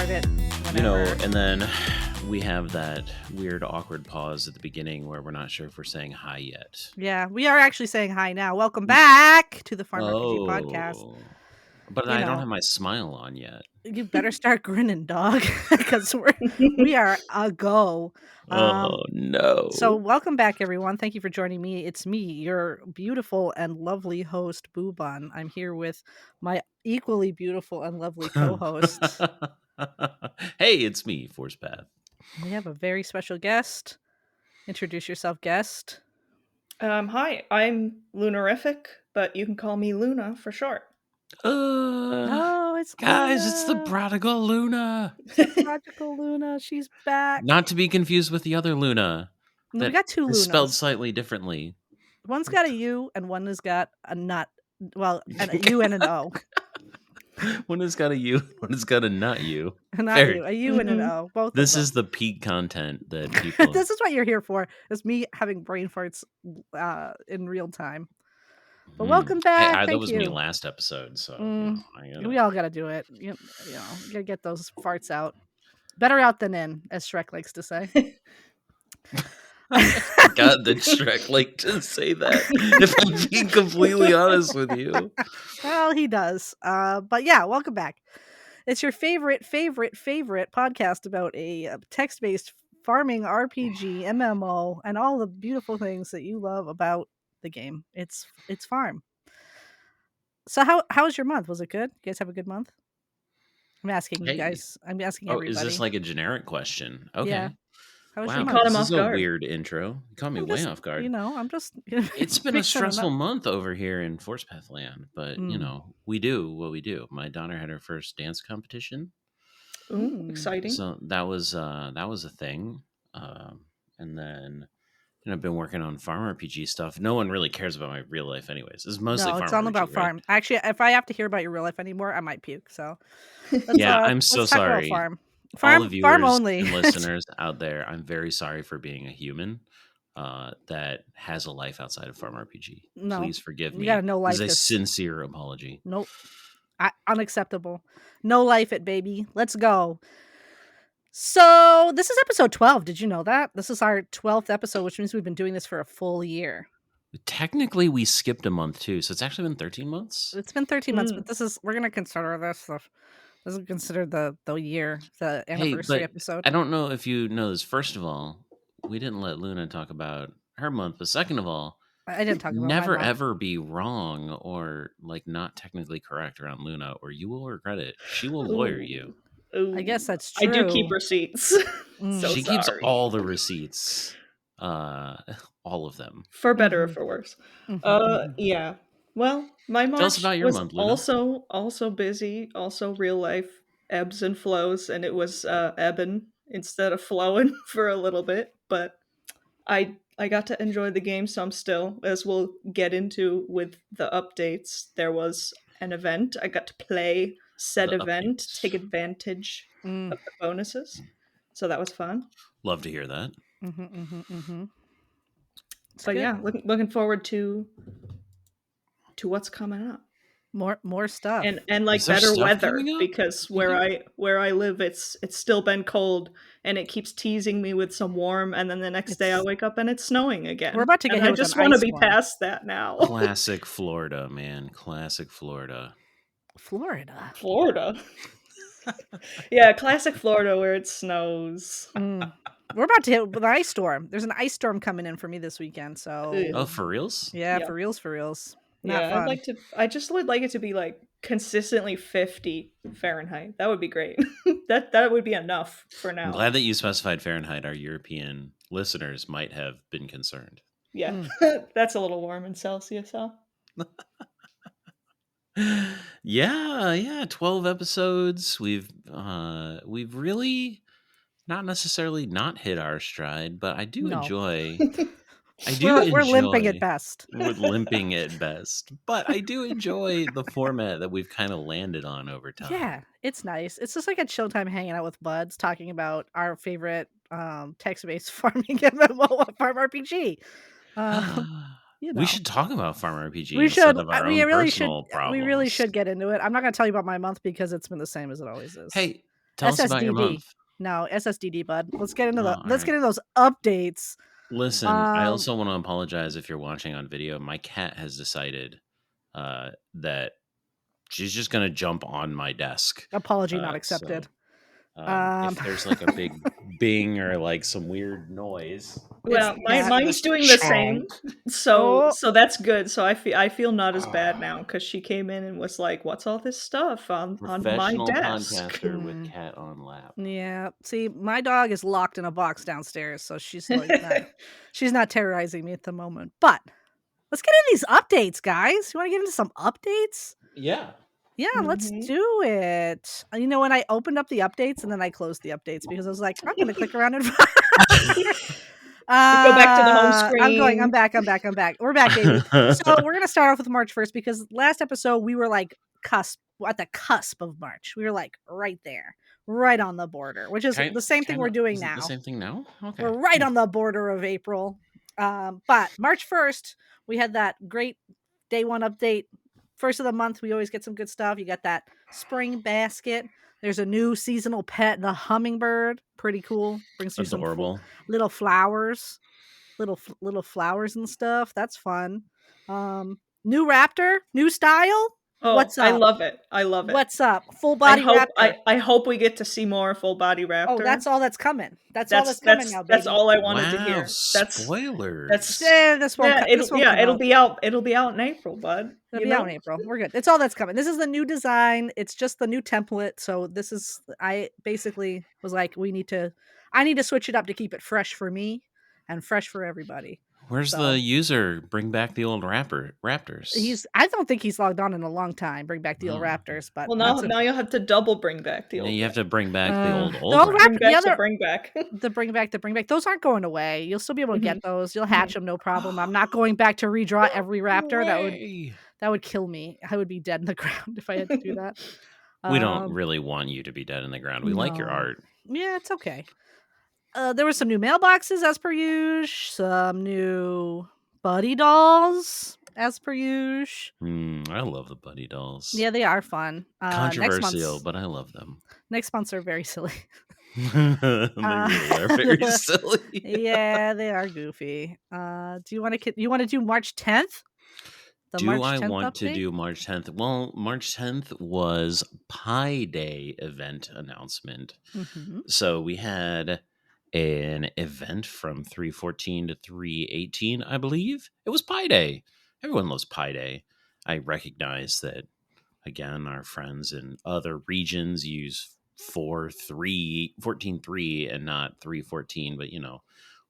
start it whenever. And then we have that weird, awkward pause at the beginning where we're not sure if we're saying hi yet. Yeah, we are actually saying hi now. Welcome back to the FarmRPG podcast. But I don't have my smile on yet. You better start grinning, dog, because we are a go. Oh, no. So welcome back, everyone. Thank you for joining me. It's me, your beautiful and lovely host, Boobon. I'm here with my equally beautiful and lovely co-host. Hey, it's me, Force Path. We have a very special guest. Introduce yourself, guest. Hi, I'm Lunarific, but you can call me Luna for short. It's guys, Luna. it's the prodigal Luna. It's the prodigal Luna. She's back. Not to be confused with the other Luna. We got two Lunas. Spelled slightly differently. One's got a U and one has got a nut. Well, a U and an O. One has got a U, one has got a not U. A U and an O. Both. This is the peak content that people. This is what you're here for. Is me having brain farts in real time. But welcome back. That was me last episode, so we all got to do it. You gotta get those farts out. Better out than in, as Shrek likes to say. God, that Shrek like to say that. If I'm being completely honest with you, well, he does. But yeah, welcome back. It's your favorite podcast about a text-based farming RPG, MMO, and all the beautiful things that you love about the game. It's farm. So how was your month? Was it good? You guys have a good month? I'm asking you guys. I'm asking everybody. Is this like a generic question? Okay. Yeah. How was your month? This is a weird intro. You caught me way off guard. I'm just. It's been a stressful month over here in Force Path Land, but we do what we do. My daughter had her first dance competition. Ooh, exciting! So that was a thing, and then. I've been working on FarmRPG stuff. No one really cares about my real life anyways. It's mostly FarmRPG. It's all about farm. Right? Actually, if I have to hear about your real life anymore, I might puke. So I'm so sorry. Farm all the viewers farm only. and listeners out there, I'm very sorry for being a human that has a life outside of FarmRPG. No, please forgive me. You got no life. It's a sincere apology. Nope. Unacceptable. No life it, baby. Let's go. So this is episode 12. Did you know that? This is our 12th episode, which means we've been doing this for a full year. Technically, we skipped a month too, so it's actually been 13 months. It's been 13 months, but we're going to consider this stuff. This is considered the year, the anniversary episode. I don't know if you know this. First of all, we didn't let Luna talk about her month, but second of all, I didn't talk about never ever be wrong or like not technically correct around Luna, or you will regret it. She will lawyer you. Ooh, I guess that's true. I do keep receipts. She keeps all the receipts. All of them. For better or for worse. Yeah. Well, my March was month, Luna. also busy, also real life ebbs and flows, and it was ebbing instead of flowing for a little bit, but I got to enjoy the game some still, as we'll get into with the updates. There was an event. I got to play said event, take advantage of the bonuses. So that was fun. Love to hear that. So yeah, looking forward to what's coming up. More stuff. And like better weather, because where I live it's still been cold and it keeps teasing me with some warm, and then the next day I wake up and it's snowing again. We're about to get hit I just want to be past that now. Classic Florida, man. Classic Florida. Florida. Yeah, classic Florida where it snows. We're about to hit with an ice storm. There's an ice storm coming in for me this weekend. So for reals? Yeah, for reals. Not fun. I just would like it to be like consistently 50 Fahrenheit. That would be great. that would be enough for now. I'm glad that you specified Fahrenheit. Our European listeners might have been concerned. Yeah, that's a little warm in Celsius, huh? Yeah, 12 episodes. We've really not necessarily not hit our stride, but I do enjoy. We're limping at best. We're limping at best, but I do enjoy the format that we've kind of landed on over time. Yeah, it's nice. It's just like a chill time hanging out with buds, talking about our favorite text-based farming MMO, FarmRPG. We should talk about FarmRPG. We should. We really should get into it. I'm not going to tell you about my month because it's been the same as it always is. Hey, Tell us about your SSDD. month. No, SSDD, bud. Let's get into All let's right. get into those updates. Listen, I also want to apologize if you're watching on video. My cat has decided that she's just going to jump on my desk. Apology not So accepted. if there's like a big bing or like some weird noise, Well, cat. mine's doing the same. Oh. So that's good. So I feel not as bad now because she came in and was like, "What's all this stuff on my professional desk?" podcaster with cat on lap. Yeah. See, my dog is locked in a box downstairs, so she's like she's not terrorizing me at the moment. But let's get into these updates, guys. You want to get into some updates? Yeah. Yeah, let's Mhm. do it. You know, when I opened up the updates and then I closed the updates because I was like, I'm going to click around and You go back to the home I'm screen. back. We're back, baby. So we're going to start off with March 1st because last episode we were like at the cusp of March. We were like right there, right on the border, which is the same thing we're doing Is it the now. same thing now? Okay. We're right on the border of April. But March 1st, we had that great day one update. First of the month, we always get some good stuff. You got that spring basket. There's a new seasonal pet, the hummingbird. Pretty cool. Brings you some Adorable. little flowers, little flowers and stuff. That's fun. New raptor, new style. Oh, What's I up? love it. I love it. What's up? Full body raptor. I hope we get to see more full body raptor. Oh, that's all that's coming. That's all that's coming now, baby. That's all I wanted to Wow, hear. spoilers. This won't come it'll out. be out. It'll be out in April, bud. It'll be out in April. We're good. It's all that's coming. This is the new design. It's just the new template. So this is I basically was like, I need to switch it up to keep it fresh for me and fresh for everybody. Where's the user? Bring back the old raptors. I don't think he's logged on in a long time. Bring back the old raptors, but well, now you'll have to double bring back the old. You have to bring back the old bring back. The bring back. Those aren't going away. You'll still be able to get those. You'll hatch them, no problem. I'm not going back to redraw every raptor. That would kill me. I would be dead in the ground if I had to do that. We don't really want you to be dead in the ground. We like your art. Yeah, it's okay. There were some new mailboxes as per usual. Some new buddy dolls as per usual. I love the buddy dolls. Yeah, they are fun. Controversial, but I love them. Next months are very silly. They really are very silly. Yeah, they are goofy. Do you want to do March 10th? I want to do March 10th? Well, March 10th was Pi Day event announcement. Mm-hmm. So we had an event from 3/14 to 3/18, I believe. It was Pi Day. Everyone loves Pi Day. I recognize that, again, our friends in other regions use 14/3 and not 3/14, but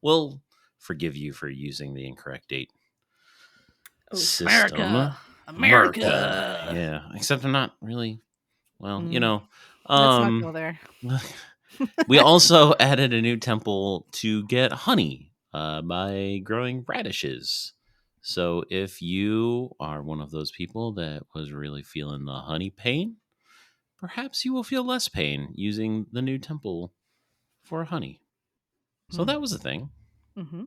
we'll forgive you for using the incorrect date. System. America. Yeah, except I'm not really. Well, let's not go there. We also added a new temple to get honey by growing radishes. So if you are one of those people that was really feeling the honey pain, perhaps you will feel less pain using the new temple for honey. So that was a thing. Mm-hmm.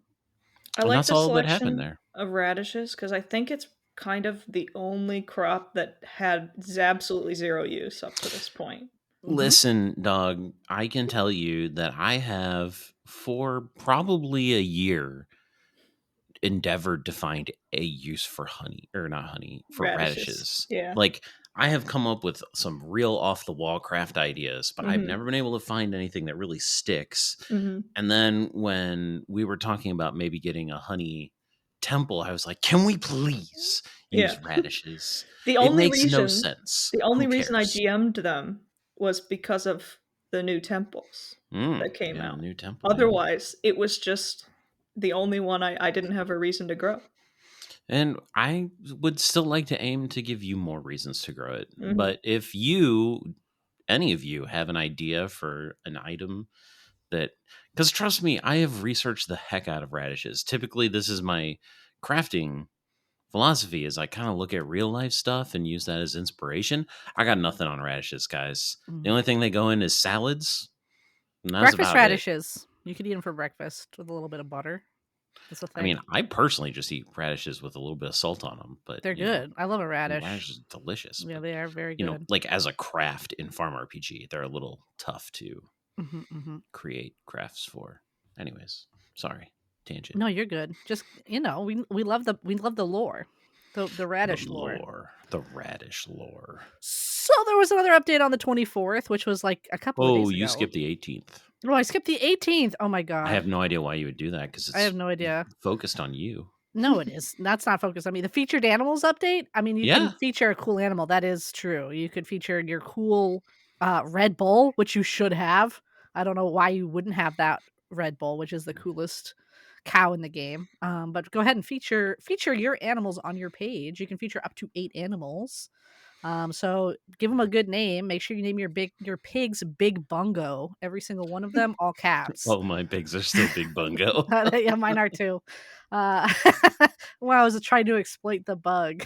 I like the selection of radishes because I think it's kind of the only crop that had absolutely zero use up to this point. Listen, dog, I can tell you that I have for probably a year endeavored to find a use for honey, or not honey, for radishes. Yeah. Like, I have come up with some real off the wall craft ideas, but I've never been able to find anything that really sticks. And then when we were talking about maybe getting a honey temple, I was like, can we please use radishes? It makes no sense. The only reason I GM'd them was because of the new temples that came out. New temple, otherwise, it was just the only one I didn't have a reason to grow. And I would still like to aim to give you more reasons to grow it. But if any of you have an idea for an item that, because trust me, I have researched the heck out of radishes. Typically, this is my crafting philosophy, is I kind of look at real life stuff and use that as inspiration. I got nothing on radishes, guys. The only thing they go in is salads. Breakfast radishes. You could eat them for breakfast with a little bit of butter. That's the I thing. mean, I personally just eat radishes with a little bit of salt on them, but They're good. I love a radish. radish is delicious. Yeah, But, they are very good. like as a craft in FarmRPG, they're a little tough to create crafts for. Anyways, sorry, tangent. No, you're good. Just we love the lore, the radish The radish lore. So there was another update on the 24th, which was like a couple of days ago. You skipped the 18th. Oh, I skipped the 18th. Oh my god! I have no idea why you would do that because I have no idea. Focused on you. No, it is. That's not focused on me. The featured animals update. I mean, you can feature a cool animal. That is true. You could feature your cool Red Bull, which you should have. I don't know why you wouldn't have that Red Bull, which is the coolest cow in the game. But go ahead and feature your animals on your page. You can feature up to 8 animals. So give them a good name. Make sure you name your pigs Big Bungo. Every single one of them, all caps. Oh, my pigs are still Big Bungo. Yeah, mine are too. When I was trying to exploit the bug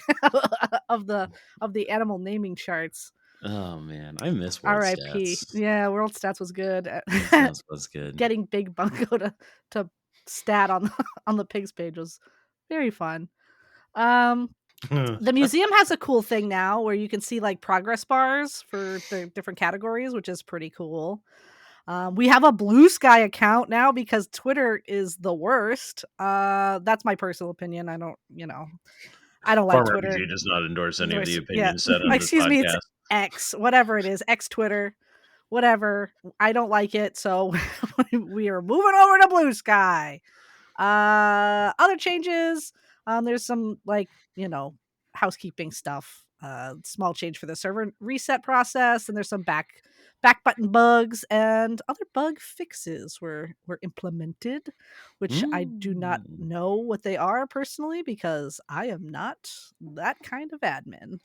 of the animal naming charts. Oh man, I miss World R.I.P. Stats. Yeah, World Stats was good. Stats was good. Getting Big Bungo to stat on the pigs page was very fun. The museum has a cool thing now where you can see like progress bars for the different categories, which is pretty cool. We have a Blue Sky account now because Twitter is the worst. That's my personal opinion. I don't like Twitter. FarmRPG does not endorse any of the opinions said on this Excuse podcast. me, it's X, whatever it is, X Twitter, whatever. I don't like it, so we are moving over to Blue Sky. Other changes. There's some housekeeping stuff. Small change for the server reset process, and there's some back button bugs and other bug fixes were implemented, which I do not know what they are personally because I am not that kind of admin.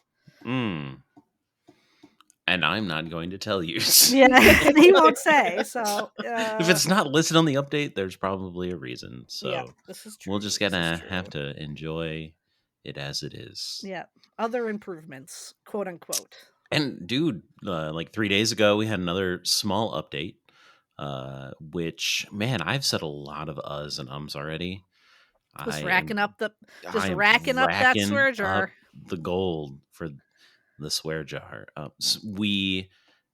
And I'm not going to tell you. Yeah, he won't say. So if it's not listed on the update, there's probably a reason. So yeah, this is true. We'll just gonna have to enjoy it as it is. Yeah, other improvements, quote unquote. And dude, like 3 days ago, we had another small update. Which man, I've said a lot of uhs and ums already. Just racking up that swear jar. The gold for the swear jar. We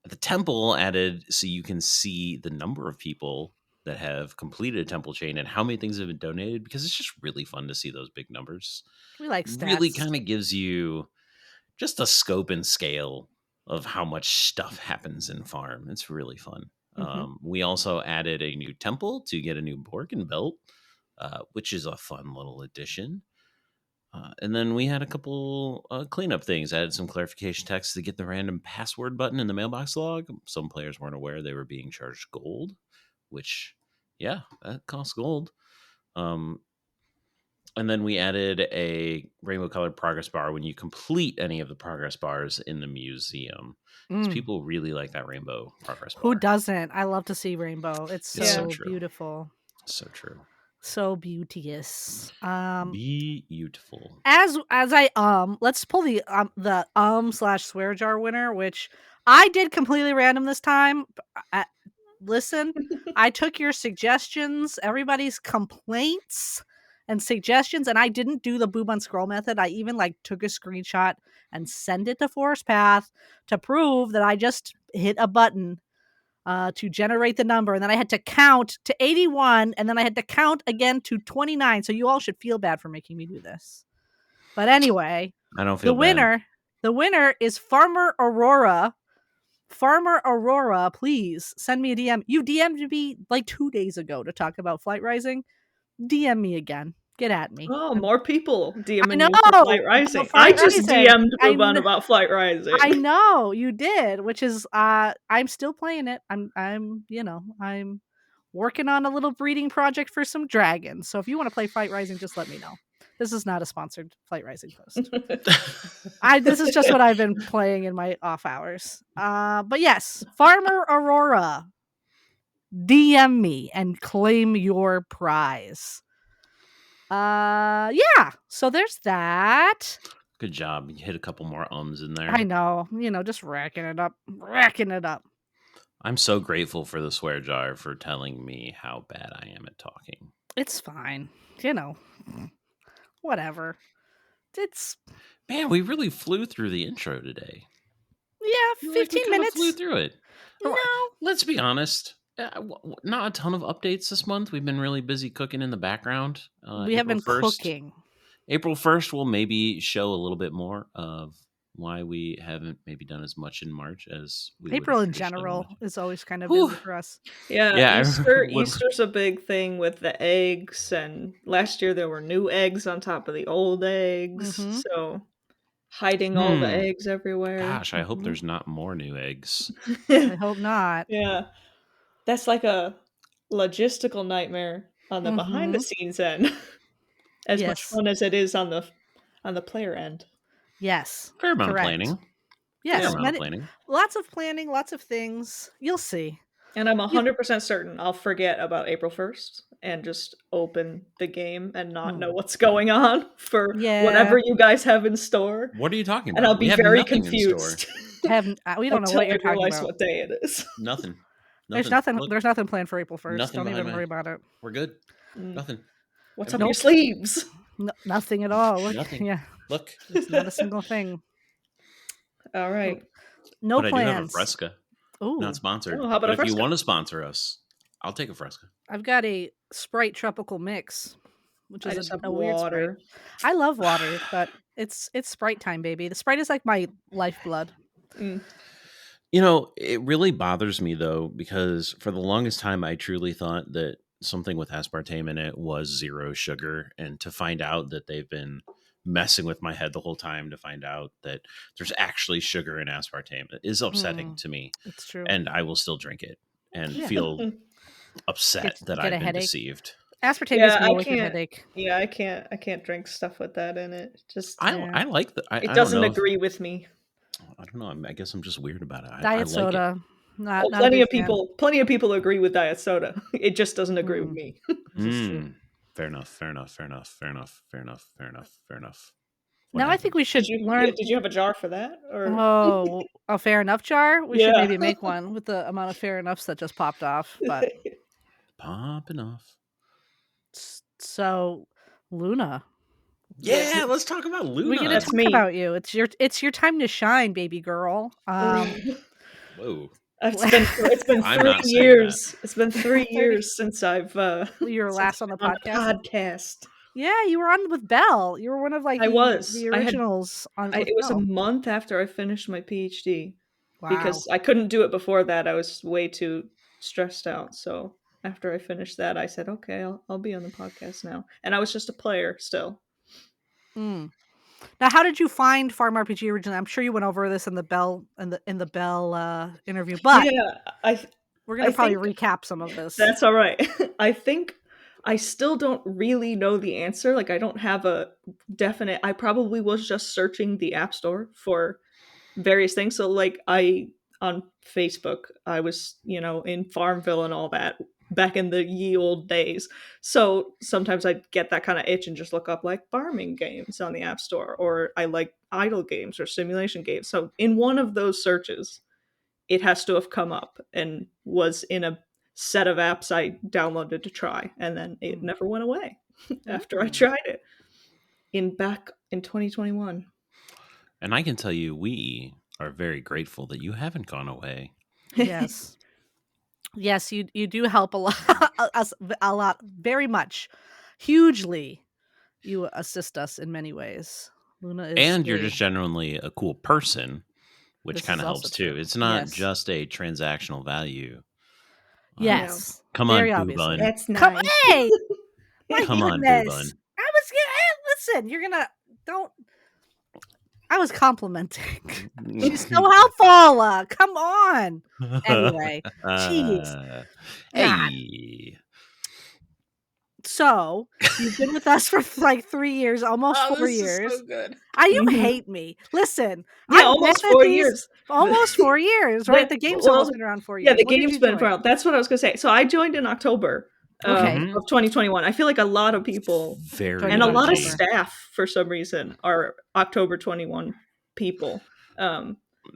at the temple added so you can see the number of people that have completed a temple chain and how many things have been donated because it's just really fun to see those big numbers. We like stats. Really kind of gives you just a scope and scale of how much stuff happens in farm. It's really fun. We also added a new temple to get a new Borkin belt, which is a fun little addition. And then we had a couple cleanup things. I added some clarification text to get the random password button in the mailbox log. Some players weren't aware they were being charged gold, which, yeah, that costs gold. And then we added a rainbow colored progress bar when you complete any of the progress bars in the museum. Because people really like that rainbow progress bar. Who doesn't? I love to see rainbow. It's so beautiful. So true. So beauteous. Beautiful. As I let's pull the / swear jar winner, which I did completely random this time. Listen, I took your suggestions, everybody's complaints and suggestions, and I didn't do the boob on scroll method. I even took a screenshot and sent it to Forest Path to prove that I just hit a button to generate the number, and then I had to count to 81, and then I had to count again to 29. So you all should feel bad for making me do this. But anyway, I don't feel bad. The winner is Farmer Aurora. Farmer Aurora, please send me a DM. You DM'd me 2 days ago to talk about Flight Rising. DM me again. Get at me. Oh, more people DMing you for Flight Rising. I just DM'd Bouban about Flight Rising. I know you did, which is I'm still playing it. I'm working on a little breeding project for some dragons. So if you want to play Flight Rising, just let me know. This is not a sponsored Flight Rising post. This is just what I've been playing in my off hours. But yes, Farmer Aurora, DM me and claim your prize. Yeah. So there's that. Good job. You hit a couple more ums in there. I know. Just racking it up. I'm so grateful for the swear jar for telling me how bad I am at talking. It's fine. You know, whatever. It's Man, we really flew through the intro today. yeah, I feel like we 15 kind of flew minutes. through it. No, Let's be honest. Not a ton of updates this month. We've been really busy cooking in the background. we have been cooking. April 1st, we'll maybe show a little bit more of why we haven't maybe done as much in March as we would April have in traditionally general wanted. is always kind of Whew. busy for us. Yeah, when- Easter's a big thing with the eggs, and last year there were new eggs on top of the old eggs, Mhm. so hiding all the eggs everywhere. Gosh, I hope Mhm. there's not more new eggs. I hope not. Yeah, that's like a logistical nightmare on the behind the Mhm. scenes end, as much Yes. fun as it is on the player end. Yes. Fair amount Correct. of planning. Yes. Fair amount of planning. Lots of planning, lots of things. You'll see. And I'm 100% certain I'll forget about April 1st and just open the game and not know what's going on for Yeah. whatever you guys have in store. What are you talking And about? I'll be very confused. We don't know until what you're I talking realize about. what day it is. Nothing. There's Look, nothing planned for April 1st. nothing Don't behind even my- worry about it. We're good. Mm. Nothing. What's up Nope. your sleeves? Nothing at all. Look, Nothing. yeah, Look. it's not a single thing. All right. No But plans. I do have a Fresca. Ooh. Not sponsored. Oh, how about but a if you Fresca? want to sponsor us, I'll take a Fresca. I've got a Sprite tropical mix, which I is just have a weird Sprite. water. I love water, but it's Sprite time, baby. The Sprite is like my lifeblood. Mm. You know, it really bothers me though, because for the longest time I truly thought that something with aspartame in it was zero sugar, and to find out that they've been messing with my head the whole time to find out that there's actually sugar in aspartame is upsetting to me. It's true. And I will still drink it and Yeah. feel upset that get a I've been headache. deceived. Aspartame Yeah, gives me I a wicked can't- headache. Yeah, I can't drink stuff with that in it. Just I like the. it I doesn't don't know agree with me. I don't know. I guess I'm just weird about it. I Diet like soda. Not a plenty big of people agree with diet soda. It just doesn't agree with me. It. This is true. Fair enough. What Now I happened? think we should learn. Did you have a jar for that? Or Oh, a fair enough jar. We should Yeah. maybe make one with the amount of fair enoughs that just popped off. But Popping off. so, Luna, Yeah, let's talk about Luna. we're gonna That's talk me. about you. It's your time to shine, baby girl. Whoa. It's been I'm 3 not saying years. It's been 3 years since I've You were last on the podcast. Yeah, you were on with Belle. You were one of like I was. the I had- originals on. With It was a Belle. month after I finished my PhD Wow. because I couldn't do it before that. I was way too stressed out. So after I finished that, I said, "Okay, I'll be on the podcast now." And I was just a player still. Mm. Now, how did you find FarmRPG originally? I'm sure you went over this in the Belle interview, but Yeah, we're gonna I probably think recap some of this. That's all right. I think I still don't really know the answer. Like, I don't have a definite. I probably was just searching the App Store for various things. So, like, on Facebook, I was, in Farmville and all that back in the ye old days. So sometimes I'd get that kind of itch and just look up like farming games on the App Store, or I like idle games or simulation games. So in one of those searches, it has to have come up and was in a set of apps I downloaded to try, and then it never went away after I tried it back in 2021. And I can tell you, we are very grateful that you haven't gone away. Yes. Yes, you do help a lot, us a lot, very much, hugely. You assist us in many ways. Luna is, And you're just genuinely a cool person, which This kind is of also helps too. true. It's not Yes. just a transactional value. Yes. Come Very on, obviously. Boo Bun. That's Come, nice. hey, my Come on, Boo goodness. Bun. Listen. You're gonna don't. I was complimenting. She's so helpful. Come on. Anyway, jeez. Hey. So you've been with us for like 3 years, almost 4 years. so good. You hate me. Listen, Yeah, I'm almost mad at 4 these- years. Almost 4 years, right? But- The game's well, almost been around 4 years. Yeah, the What did game's you been join? around. That's what I was gonna say. So I joined in October Okay. of 2021. I feel like a lot of people Very and a lot of OG. staff for some reason are October 21 people.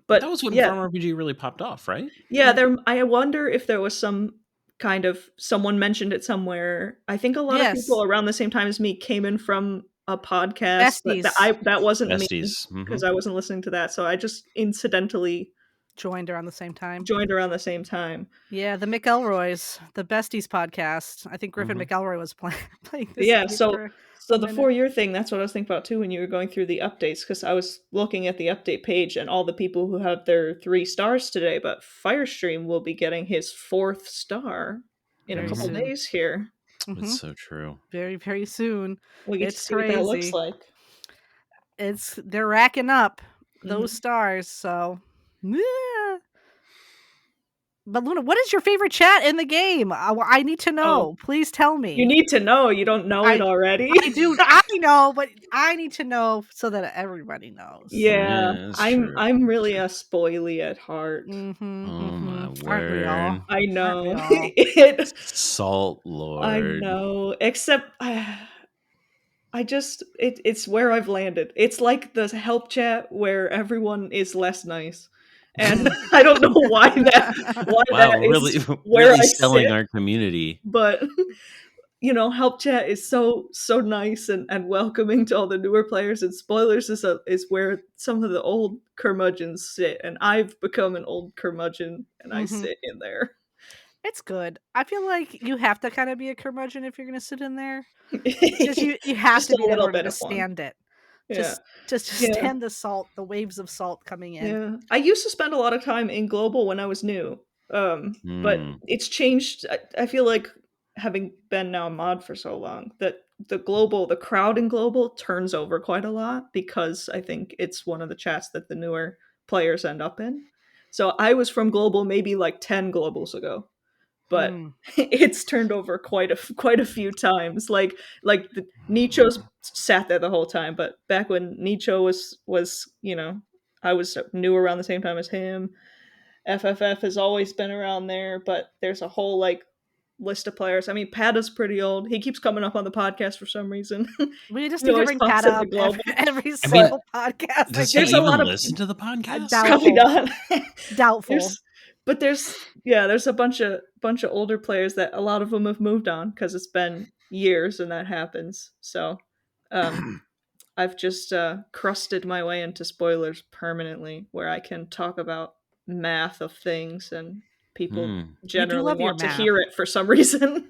But that was when yeah, FarmRPG really popped off, right? yeah, I wonder if there was some kind of someone mentioned it somewhere. I think a lot of people Yes. around the same time as me came in from a podcast Besties that wasn't me Besties. because I wasn't listening to that. So I just incidentally joined around the same time. joined around the same time. Yeah, the McElroys, the Besties podcast. I think Griffin McElroy was playing this Yeah, game so for so a the minute. 4-year thing, that's what I was thinking about too when you were going through the updates, because I was looking at the update page and all the people who have their 3 stars today, but Firestream will be getting his 4th star in a Very couple soon. days here. Hmm. It's so true. Very, very soon. We get to It's see what that looks crazy. like. They're racking up those Mhm. stars, so yeah. But Luna, what is your favorite chat in the game? I need to Oh, know. Please tell you me. need to know, you don't know it I already? I do. I know, but I need to know so that everybody knows. Yeah, Yeah, it's I'm true. I'm really a spoily at heart. Mhm. Oh my Mhm. Aren't we all? word. I Aren't we know. all? Salt I Lord. know, except I just it's where I've landed. It's like the help chat where everyone is less nice. And Mm. I don't know why that Wow, really is where really I selling sit, our community. but help chat is so nice and welcoming to all the newer players, and spoilers is where some of the old curmudgeons sit, and I've become an old curmudgeon and I Mhm. sit in there. It's good. I feel like you have to kinda be a curmudgeon if you're gonna sit in there. Because you have Just to a be in little order bit to of one. stand it. Yeah. Just to Yeah. stand the salt, the waves of salt coming in. Yeah. I used to spend a lot of time in global when I was new. But Hmm. it's changed. I feel like having been now a mod for so long that the crowd in global turns over quite a lot because I think it's one of the chats that the newer players end up in. So I was from global maybe like 10 globals ago, but Mm. it's turned over quite a few times. Like the Nicho's sat there the whole time, but back when Nicho was I was new around the same time as him. FFF has always been around there, but there's a whole like list of players. I mean, Pata's pretty old. He keeps coming up on the podcast for some reason. We just He need to always bring pops Pat in the up global, every I mean, but single podcast, I does he there's feel a like. lot even of listen to the podcast? probably Doubtful. not. Doubtful. there's a bunch of older players that a lot of them have moved on because it's been years and that happens. So I've just crusted my way into spoilers permanently, where I can talk about math of things and people Hmm. You do generally love your want to math. hear it for some reason.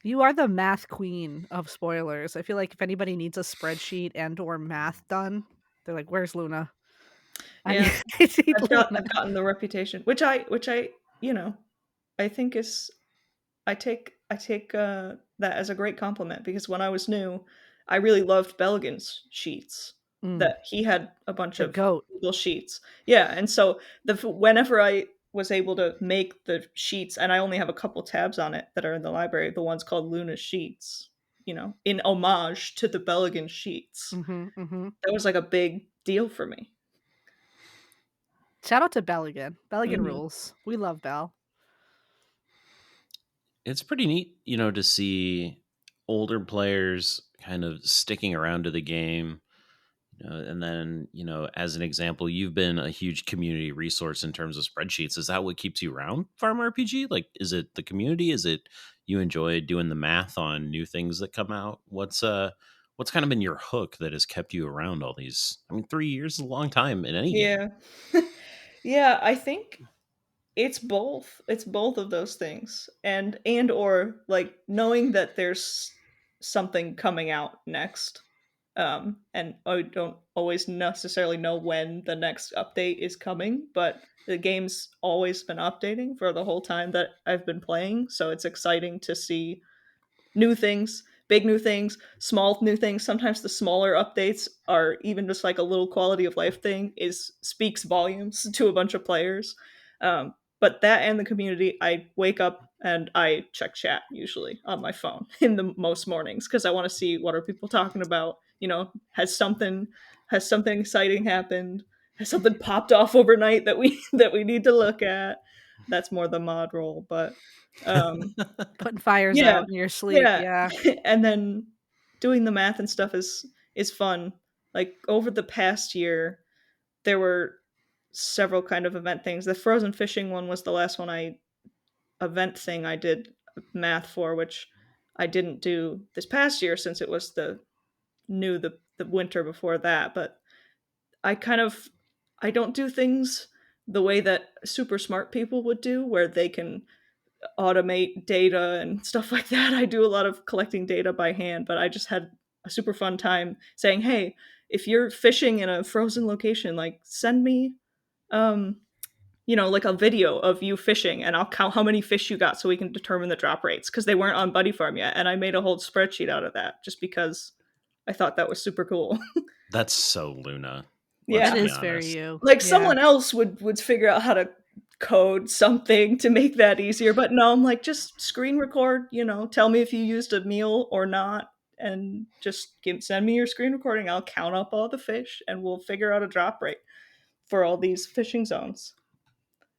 You are the math queen of spoilers. I feel like if anybody needs a spreadsheet and or math done, they're like, "Where's Luna? I need, Yeah, I need Luna." I've gotten the reputation, which I you know I think is I take that as a great compliment, because when I was new, I really loved Belgin's sheets. Mm, That he had a bunch the of goat. Google sheets, yeah, and so whenever I was able to make the sheets, and I only have a couple tabs on it that are in the library, the ones called Luna Sheets, in homage to the Belgin sheets. Mhm, mhm. That was like a big deal for me. Shout out to Bell again. Bell again Mhm. rules. We love Bell. It's pretty neat, to see older players kind of sticking around to the game. And then, as an example, you've been a huge community resource in terms of spreadsheets. Is that what keeps you around Farm RPG? Like, is it the community? Is it you enjoy doing the math on new things that come out? What's kind of been your hook that has kept you around all these? I mean, 3 years is a long time in any game. Yeah. Yeah, I think it's both. It's both of those things. And or like knowing that there's something coming out next. And I don't always necessarily know when the next update is coming, but the game's always been updating for the whole time that I've been playing, so it's exciting to see new things, big new things, small new things. Sometimes the smaller updates are even just like a little quality of life thing is speaks volumes to a bunch of players. But that and the community, I wake up and I check chat usually on my phone in the most mornings because I want to see what are people talking about. Has something exciting happened? Has something popped off overnight that we that we need to look at? That's more the mod role, but um, Putting fires yeah, out in your sleep. yeah. Yeah. And then doing the math and stuff is fun. Like over the past year, there were several kind of event things. The frozen fishing one was the last event thing I did math for, which I didn't do this past year since it was the winter before that. But I don't do things the way that super smart people would do, where they can automate data and stuff like that. I do a lot of collecting data by hand, but I just had a super fun time saying, "Hey, if you're fishing in a frozen location, like send me like a video of you fishing, and I'll count how many fish you got so we can determine the drop rates," because they weren't on Buddy Farm yet. And I made a whole spreadsheet out of that just because I thought that was super cool. That's so Luna. Yeah. It Let's be is very honest. you. Like Yeah. someone else would figure out how to code something to make that easier, but no, I'm like, just screen record, tell me if you used a meal or not, and just send me your screen recording. I'll count up all the fish and we'll figure out a drop rate for all these fishing zones.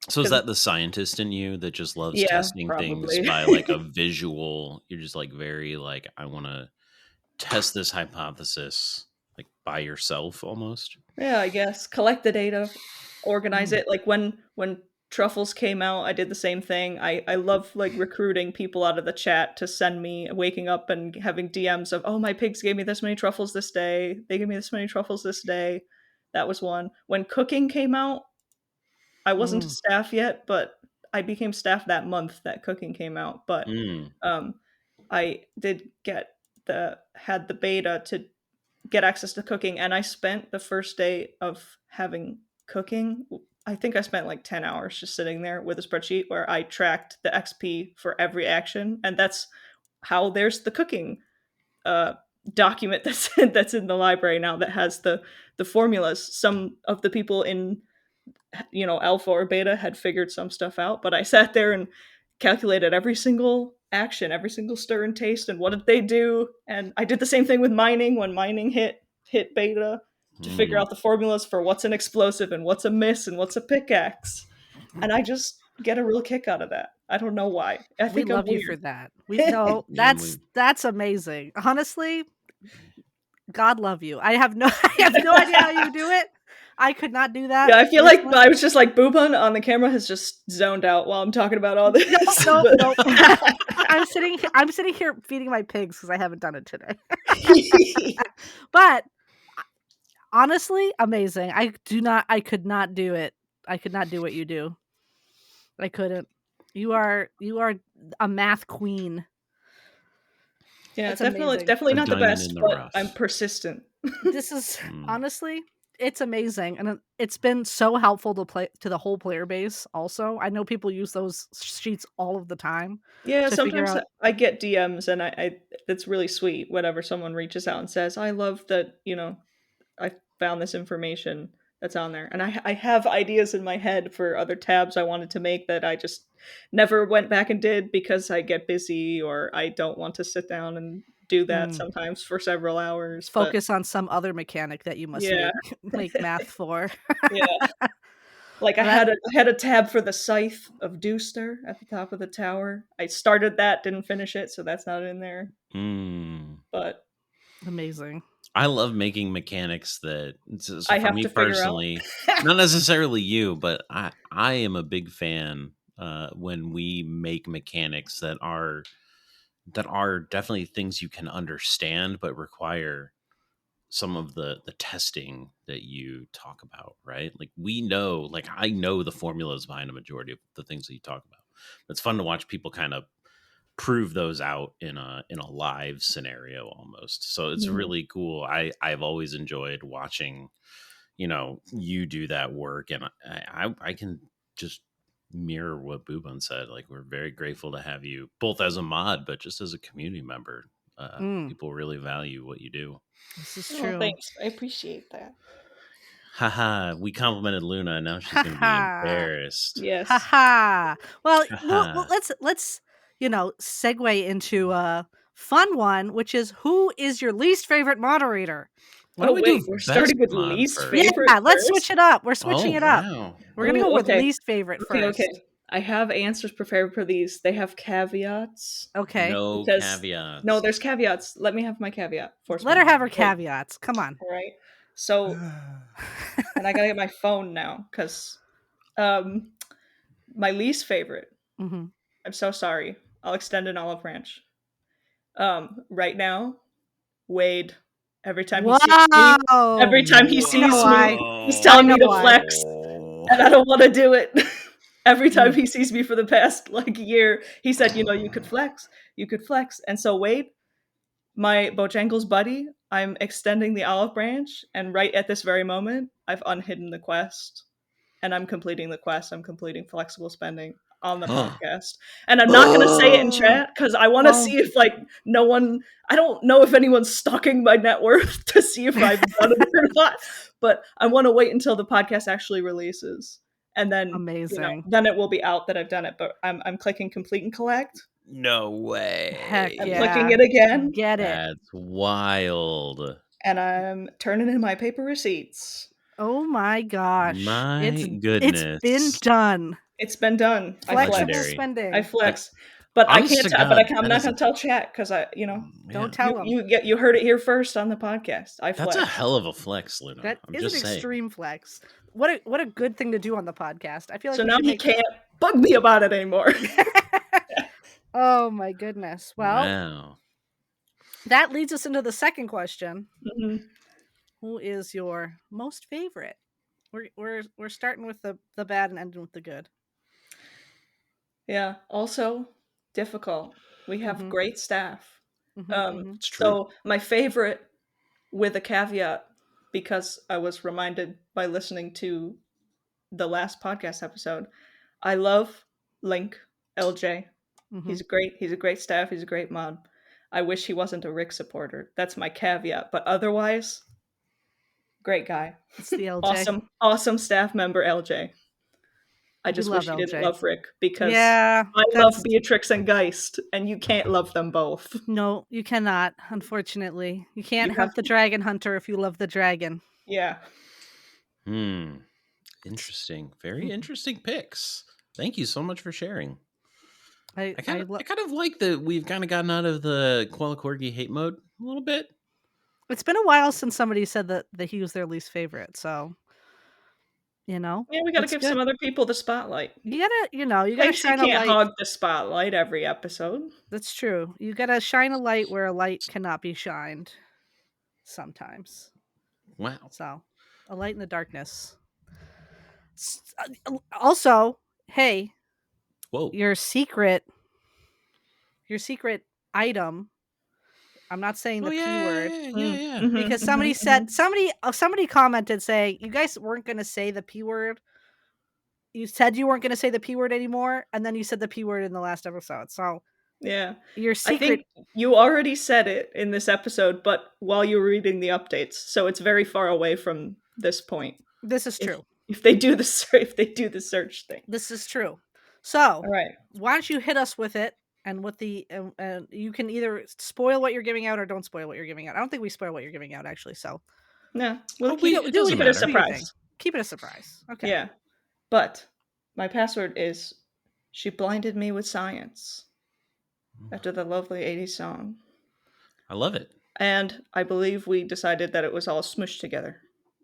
So is that the scientist in you that just loves Yeah, testing things probably. by like a visual? You're just like very like, I want to test this hypothesis like by yourself almost. Yeah, I guess collect the data, organize it. Like when truffles came out, I did the same thing. I love like recruiting people out of the chat to send me, waking up and having DMs of, "Oh, my pigs gave me this many truffles this day. They gave me this many truffles this day." That was one. When cooking came out, I wasn't staff yet, but I became staff that month that cooking came out. But I did had the beta to get access to cooking, and I spent the first day of having cooking, I think I spent like 10 hours just sitting there with a spreadsheet where I tracked the XP for every action. And that's how there's the cooking document that's in the library now that has the formulas. Some of the people in alpha or beta had figured some stuff out, but I sat there and calculated every single action, every single stir and taste, and what did they do. And I did the same thing with mining when mining hit beta, to figure out the formulas for what's an explosive and what's a miss and what's a pickaxe. And I just get a real kick out of that. I don't know why. I think we love you for that. That's amazing. Honestly, God love you. I have no idea how you do it. I could not do that. Yeah, I feel like I was just like, Boobun on the camera has just zoned out while I'm talking about all this. No. I'm sitting here feeding my pigs because I haven't done it today. But honestly, amazing. I could not do it. I could not do what you do. I couldn't. You are a math queen. Yeah, it's definitely not the best, but rough. I'm persistent. This is honestly, it's amazing, and it's been so helpful to the whole player base. Also, I know people use those sheets all of the time. Yeah, sometimes I get DMs, and I it's really sweet whenever someone reaches out and says, "I love that I found this information that's on there," and I have ideas in my head for other tabs I wanted to make that I just never went back and did because I get busy or I don't want to sit down and do that sometimes for several hours. Focus on some other mechanic that you must make math for. Yeah. Like I had a tab for the Scythe of Dewster at the top of the tower. I started that, didn't finish it, so that's not in there. But amazing. I love making mechanics that, so I for have me to personally, not necessarily you, but I am a big fan when we make mechanics that are definitely things you can understand, but require some of the testing that you talk about, right? Like I know the formulas behind a majority of the things that you talk about. It's fun to watch people kind of prove those out in a live scenario almost. So it's really cool. I've always enjoyed watching, you do that work, and I can just mirror what Boobun said. Like, we're very grateful to have you both as a mod, but just as a community member. People really value what you do. This is true. Thanks. I appreciate that. Haha, we complimented Luna, and now she's going to be embarrassed. Yes. Haha. Well, let's segue into a fun one, which is, who is your least favorite moderator? We're starting with least favorite. Yeah, let's switch it up. We're switching it up. Wow. We're going to go with least favorite first. Okay. I have answers prepared for these. They have caveats. Okay. Caveats. No, there's caveats. Let me have my caveat. Let her have her caveats. Come on. All right. So, and I gotta get my phone now because my least favorite. Mm-hmm. I'm so sorry. I'll extend an olive branch. Right now, Wade. Every time he sees me, Wow. every time he I know sees me, why. he's I telling know me to why. flex, and I don't want to do it. Every time Mm. he sees me for the past like year, he said, "You know, you could flex, you could flex." And so, Wade, my Bojangles buddy, I'm extending the olive branch, and right at this very moment, I've unhidden the quest, and I'm completing the quest. I'm completing flexible spending on the podcast, and I'm not going to say it in chat because I want to Oh. see if like no one. I don't know if anyone's stalking my net worth to see if I've done it or not, but I want to wait until the podcast actually releases, and then Amazing. then it will be out that I've done it. But I'm clicking complete and collect. No way. Heck I'm yeah. clicking it again, Get it. That's wild. and I'm turning in my paper receipts. Oh my gosh. My It's goodness. been done. It's been done. Flexible Legendary. spending. I flex, but I Honest can't. to But God, I'm that not is going to tell chat because Don't tell them. you heard it here first on the podcast. I That's flex. a hell of a flex, Luna. That I'm is just an saying. extreme flex. What a good thing to do on the podcast. I feel like So we now should he make can't bug me about it anymore. Oh my goodness. Well, Wow. that leads us into the second question. Mhm. Who is your most favorite? We're starting with the bad and ending with the good. Yeah. Also difficult. We have Mhm. great staff. Mhm. It's true. So my favorite, with a caveat, because I was reminded by listening to the last podcast episode, I love Link LJ. Mhm. He's great. He's a great staff. He's a great mod. I wish he wasn't a Rick supporter. That's my caveat. But otherwise, great guy. It's the LJ. Awesome staff member LJ. I We just love wish he didn't LJ. love Rick because Yeah, I love Beatrix and Geist, and you can't love them both. No, you cannot, unfortunately. You can't You have have the dragon hunter if you love the dragon. Yeah. Interesting. Very interesting picks. Thank you so much for sharing. I kind of like that we've kind of gotten out of the Koala Corgi hate mode a little bit. It's been a while since somebody said that he was their least favorite, so Yeah, we got to give some other people the spotlight. You gotta shine a can't light. hog the spotlight every episode. That's true. You gotta shine a light where a light cannot be shined. Sometimes. Wow. So, a light in the darkness. Also, hey, whoa, your secret item. I'm not saying the P word. Yeah. Because somebody said somebody commented saying you guys weren't going to say the P word. You said you weren't going to say the P word anymore, and then you said the P word in the last episode. So yeah, your secret. I think you already said it in this episode, but while you were reading the updates, so it's very far away from this point. This is true. If they do the search thing, this is true. So, all right, why don't you hit us with it? And with the you can either spoil what you're giving out or don't spoil what you're giving out. I don't think we spoil what you're giving out actually. So yeah, we'll keep it a surprise. Keep it a surprise. Okay. Yeah, but my password is "She blinded me with science." After the lovely 80s song. I love it. And I believe we decided that it was all smooshed together.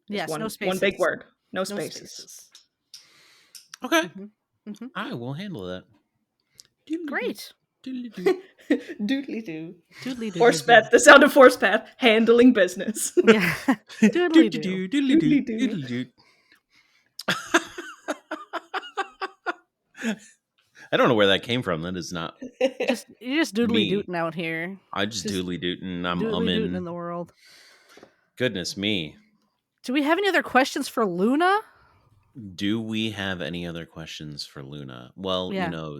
Yes, no spaces. One big word. No spaces. Okay. I will handle that. Great. Doodly doo. Doodly doo. Force path. The sound of force path. Handling business. Yeah. Doodly doo. Doodly doo. I don't know where that came from. That is not. You're just doodly dooting out here. I just doodly dooting. I'm doodly in the world. Goodness me. Do we have any other questions for Luna? Do we have any other questions for Luna? Well,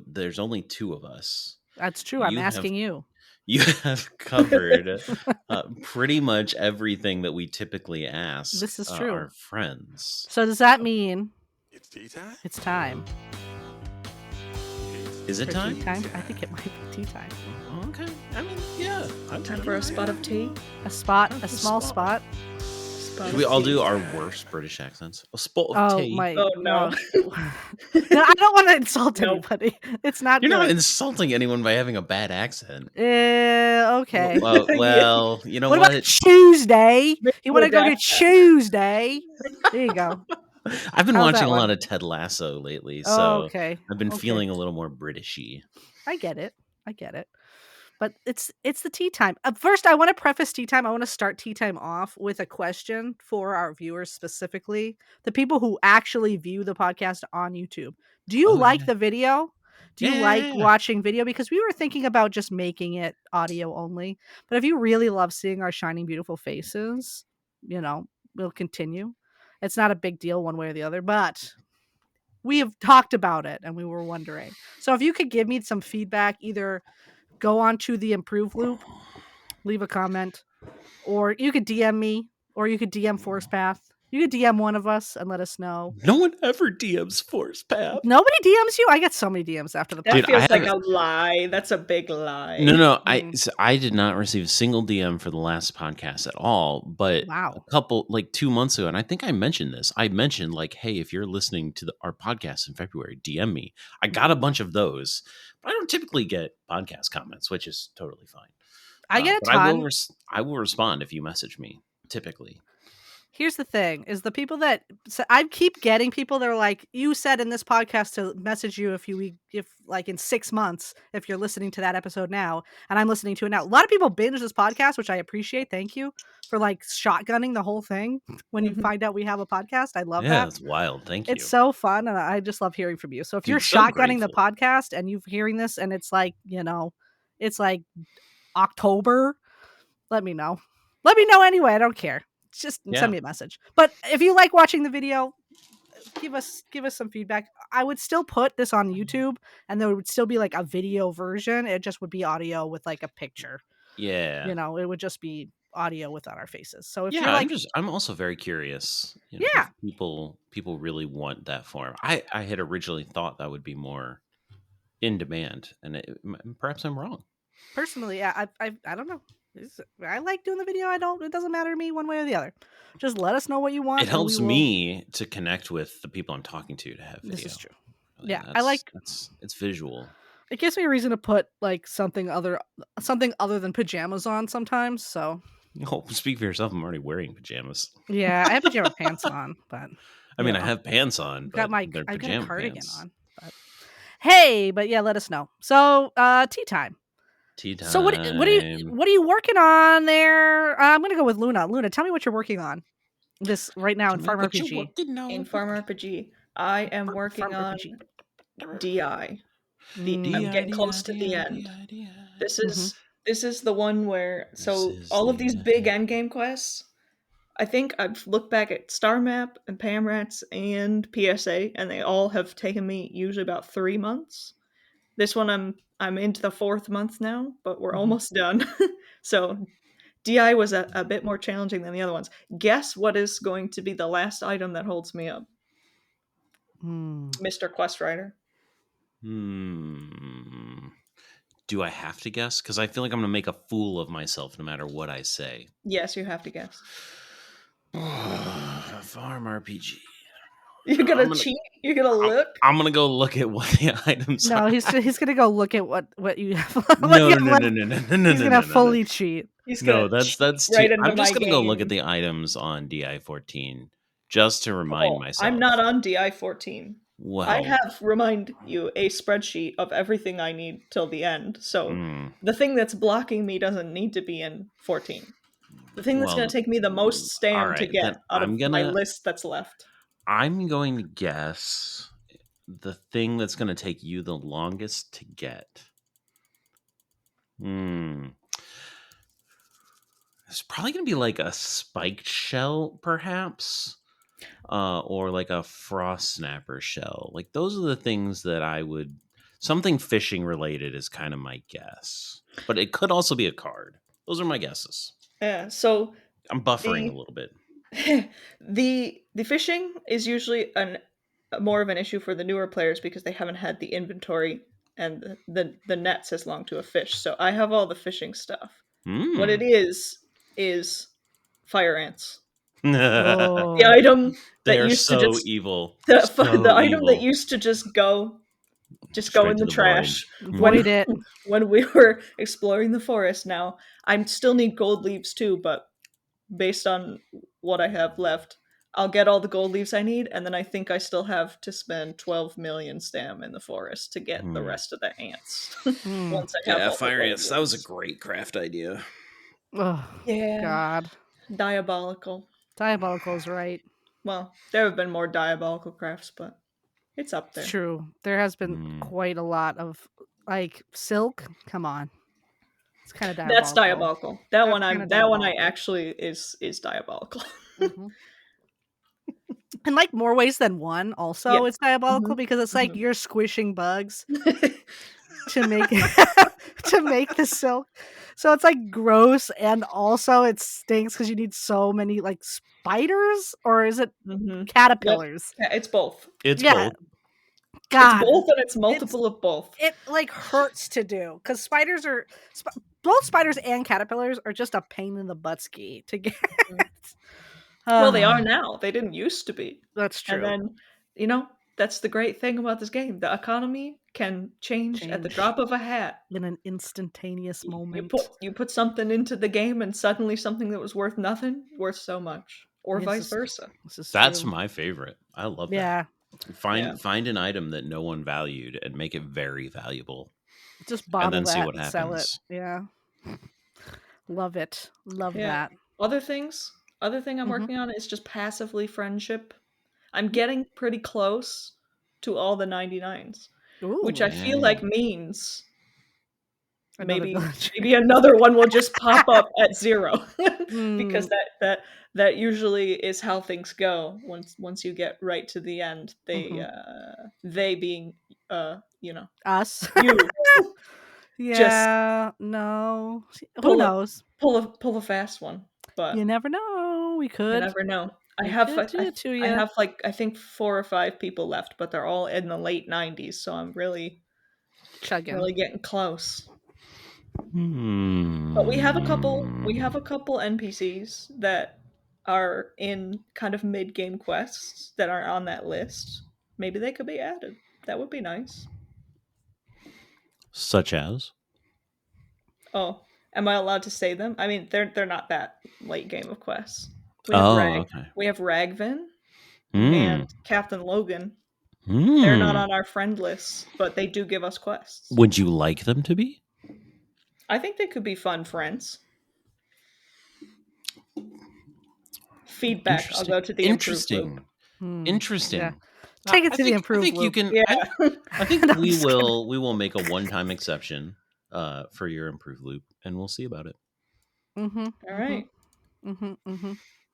there's only two of us. That's true. I'm asking you. You have covered pretty much everything that we typically ask. This is true. Our friends. So does that mean it's tea time? It's time. Is it time? Tea time? I think it might be tea time. Okay. I mean, yeah. Time for a spot of tea. A small spot. Should we all tea. do our worst British accents? A spot of Oh tea. my! Oh no. No, I don't want to insult Nope. anybody. It's not You're not good. insulting anyone by having a bad accent. Okay. Well, you know What about what? Tuesday? You want to go to Redacted. Tuesday? There you go. I've been How's watching that a one? lot of Ted Lasso lately, Oh, so okay. I've been Okay. feeling a little more Britishy. I get it. But it's the tea time. First, I want to preface tea time. I want to start tea time off with a question for our viewers specifically, the people who actually view the podcast on YouTube. Do you Oh like yeah, the video? Do you like yeah. watching video? Because we were thinking about just making it audio only. But if you really love seeing our shining, beautiful faces, we'll continue. It's not a big deal one way or the other, but we have talked about it and we were wondering. So if you could give me some feedback, either go on to the improve loop, leave a comment, or you could DM me, or you could DM Force Path. You could DM one of us and let us know. No one ever DMs Force Path. Nobody DMs you? I get so many DMs after the That Dude, podcast. I feels like have a lie. That's a big lie. no. Mm. I did not receive a single DM for the last podcast at all. But Wow. a couple, like 2 months ago, and I think I mentioned this. I mentioned like, hey, if you're listening to our podcast in February, DM me. I got a bunch of those, but I don't typically get podcast comments, which is totally fine. I get a But ton. I will respond if you message me. Typically, Here's the thing: is the people that I keep getting people that are like, you said in this podcast to message you if like in 6 months, if you're listening to that episode now, and I'm listening to it now. A lot of people binge this podcast, which I appreciate. Thank you for like shotgunning the whole thing when you Mhm. find out we have a podcast. I love yeah, that. that's wild. Thank It's you. so fun, and I just love hearing from you. So if Dude, you're so shotgunning the grateful. podcast and you're hearing this, and it's like it's like October, let me know. Let me know anyway. I don't care. Just send me a message. But if you like watching the video, give us some feedback. I would still put this on YouTube, and there would still be like a video version. It just would be audio with like a picture. Yeah. It would just be audio without our faces. So if Yeah, you're like, I'm also very curious, yeah, if people really want that form. I had originally thought that would be more in demand, and perhaps I'm wrong. personally, yeah, I don't know. I like doing the video. It doesn't matter to me one way or the other. Just let us know what you want. It helps me to connect with the people I'm talking to have video. This is true. And Yeah, I like. it's visual. It gives me a reason to put like something other than pajamas on sometimes. So Oh, speak for yourself. I'm already wearing pajamas. yeah, I have pajama pants on, but I mean, I have pants on, but they're I've got a pajama cardigan pants. on. But hey, but yeah, let us know. So tea time. Tea time. So what are you working on there? I'm gonna go with Luna. Luna, tell me what you're working on this right now in FarmRPG. In FarmRPG, I am working on DI. I'm getting close to the end. This is the one where all of these big endgame quests. I think I've looked back at Star Map and Pamrats and PSA, and they all have taken me usually about 3 months. This one I'm into the 4th month now, but we're almost done. So DI was a bit more challenging than the other ones. Guess what is going to be the last item that holds me up? Mr. Quest Writer. Do I have to guess? Because I feel like I'm going to make a fool of myself no matter what I say. Yes, you have to guess. FarmRPG. You're gonna cheat? You're gonna look? I'm gonna go look at what the items are. No, he's gonna go look at what you have. No. He's gonna fully cheat. He's No, gonna that's cheat right too. into I'm just my gonna go look at game. the items on DI-14 just to remind myself. I'm not on DI-14. Well, I have remind you a spreadsheet of everything I need till the end. So the thing that's blocking me doesn't need to be in 14. The thing that's going to take me the most stam to get out of my list that's left. I'm going to guess the thing that's going to take you the longest to get. It's probably going to be like a spiked shell, perhaps, or like a frost snapper shell. Like those are the things that I would. Something fishing related is kind of my guess, but it could also be a card. Those are my guesses. Yeah. So I'm buffering a little bit. The fishing is usually more of an issue for the newer players because they haven't had the inventory and the nets as long to a fish. So I have all the fishing stuff. What it is fire ants. Oh. The item They that are used to so just evil. the So item that evil. used to just go Straight in to the the void. trash Void it. when we were exploring the forest. Now I still need gold leaves too, but based on what I have left, I'll get all the gold leaves I need, and then I think I still have to spend 12 million stam in the forest to get the rest of the ants. Mm. Once I have Yeah, all the fire gold ants. That was a leaves. great craft idea. Oh, Yeah, God. diabolical. Diabolical is right. Well, there have been more diabolical crafts, but it's up It's there. true. There has been Mm. quite a lot of, like, silk. Come on. It's kind of That's diabolical. diabolical. That That's one kind I'm of that one I diabolical. actually is diabolical. Hmm. In, like, more ways than one, also, Yeah. it's diabolical Mhm. because it's like Mhm. you're squishing bugs to make to make the silk. So it's, like, gross, and also it stinks because you need so many, like, spiders? Or is it Mhm. Yep. caterpillars? Yeah, it's both. It's Yeah. both. It's God. both and it's It's multiple of both. It, like, hurts to do because spiders are both spiders and caterpillars are just a pain in the butt ski to get. Mhm. Well, they are Ah, now. They didn't used to be. that's And true. then, that's the great thing about this game. The economy can change at the Change drop of a hat. in an instantaneous You moment. put something into the game and suddenly something that was worth nothing worth so much, or This vice is versa. this is That's true. my favorite. I love that. Yeah, Yeah. Find an item that no one valued and make it very valuable, just and bottle then see that what and sell it. happens. Yeah, love it. Love Yeah. that. Other thing I'm Hmm. working on is just passively friendship. I'm getting pretty close to all the 99s, which I Ooh, feel Yeah. like means another maybe villager. another one will just pop up at 0 because Mm, that usually is how things go once you get right to the end. hmm. They being Us. you just Yeah, no. Who pull a knows? pull a fast one, but You never know. We you could. never know. We could do it to I you. have like I think 4 or 5 people left, but they're all in the late 90s, so I'm Chugging. really getting close. But we Hmm. have a couple NPCs that are in kind of mid-game quests that are on that list. Maybe they could be added. That would be nice. Such as. Oh, am I allowed to say them? I mean, they're not that late game of quests. Oh, okay. We have Ragvin Hmm. and Captain Logan. They're not Hmm. on our friend list, but they do give us quests. Would you like them to be? I think they could be fun friends. Feedback. I'll Interesting. go to the improved loop. Interesting. Yeah. Interesting. Take it I to the think improved you loop. can. Yeah. I think No, I'm just kidding. we will make a one time exception for your improved loop, and we'll see about it. Mm-hmm. All Mm-hmm. right. Mm-hmm. Mm-hmm.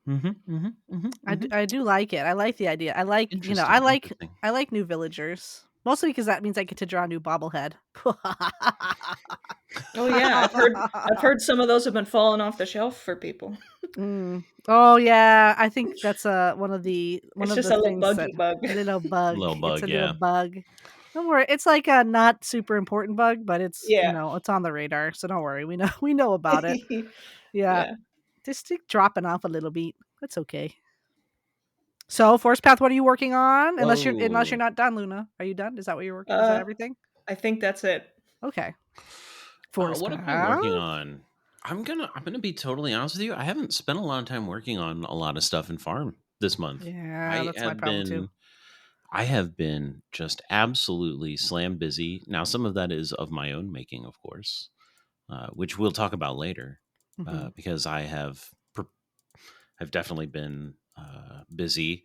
Mm-hmm, mm-hmm, mm-hmm, mm-hmm. I do like it. I like the idea. I like, Interesting. Interesting. I like new villagers. Mostly because that means I get to draw a new bobblehead. Oh yeah, I've heard some of those have been falling off the shelf for people. Mm. Oh yeah, I think that's one It's of just the a little things that buggy bug. a little bug. Little It's bug, a little yeah. bug. Don't worry. It's like a not super important bug, but it's Yeah. it's on the radar. So don't worry. We know about it. Yeah, Yeah. just dropping off a little bit. That's okay. So Force Path, what are you working on? Unless you're Oh, not done, Luna. Are you done? Is that what you're working? Is that Uh, everything? I think that's it. Okay. Force what am I Path. working on? I'm gonna be totally honest with you. I haven't spent a lot of time working on a lot of stuff in farm this month. Yeah, I that's my have problem too. been I have been just absolutely slam busy. Now, some of that is of my own making, of course, which we'll talk about later, Hmm. because have definitely been busy.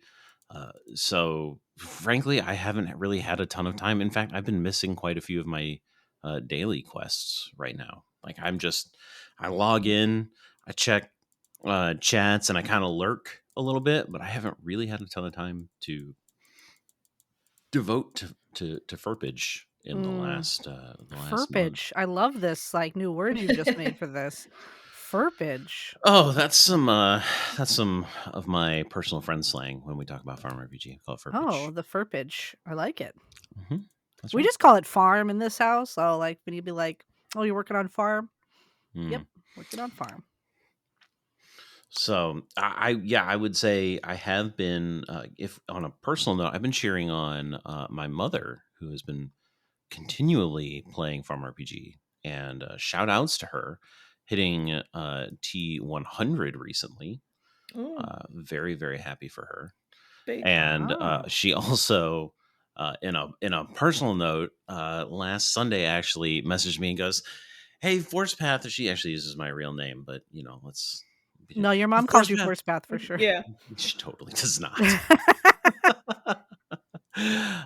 So, frankly, I haven't really had a ton of time. In fact, I've been missing quite a few of my daily quests right now. Like, I log in, I check chats, and I kind of lurk a little bit, but I haven't really had a ton of time to devote to Furpage in Mm. the last month. Furpage. I love this like new word you've just made for this. Furpage. Oh, that's some of my personal friend slang when we talk about farm RPG. Call it Furpage. Oh, the furpage. I like it. Hmm. That's We right. just call it farm in this house. So like when you'd be like, "Oh, you're working on farm?" Hmm. Yep, working on farm. So I would say I have been, if on a personal note, I've been cheering on my mother, who has been continually playing FarmRPG, and shout outs to her hitting T100 recently. Oh, Very very happy for her. big. And Wow. she also, in a personal note, last Sunday actually messaged me and goes, "Hey, Force Path." She actually uses my real name, but let's. No, your Hey, mom calls Force you Path. Force Path for sure. Yeah. She totally does not.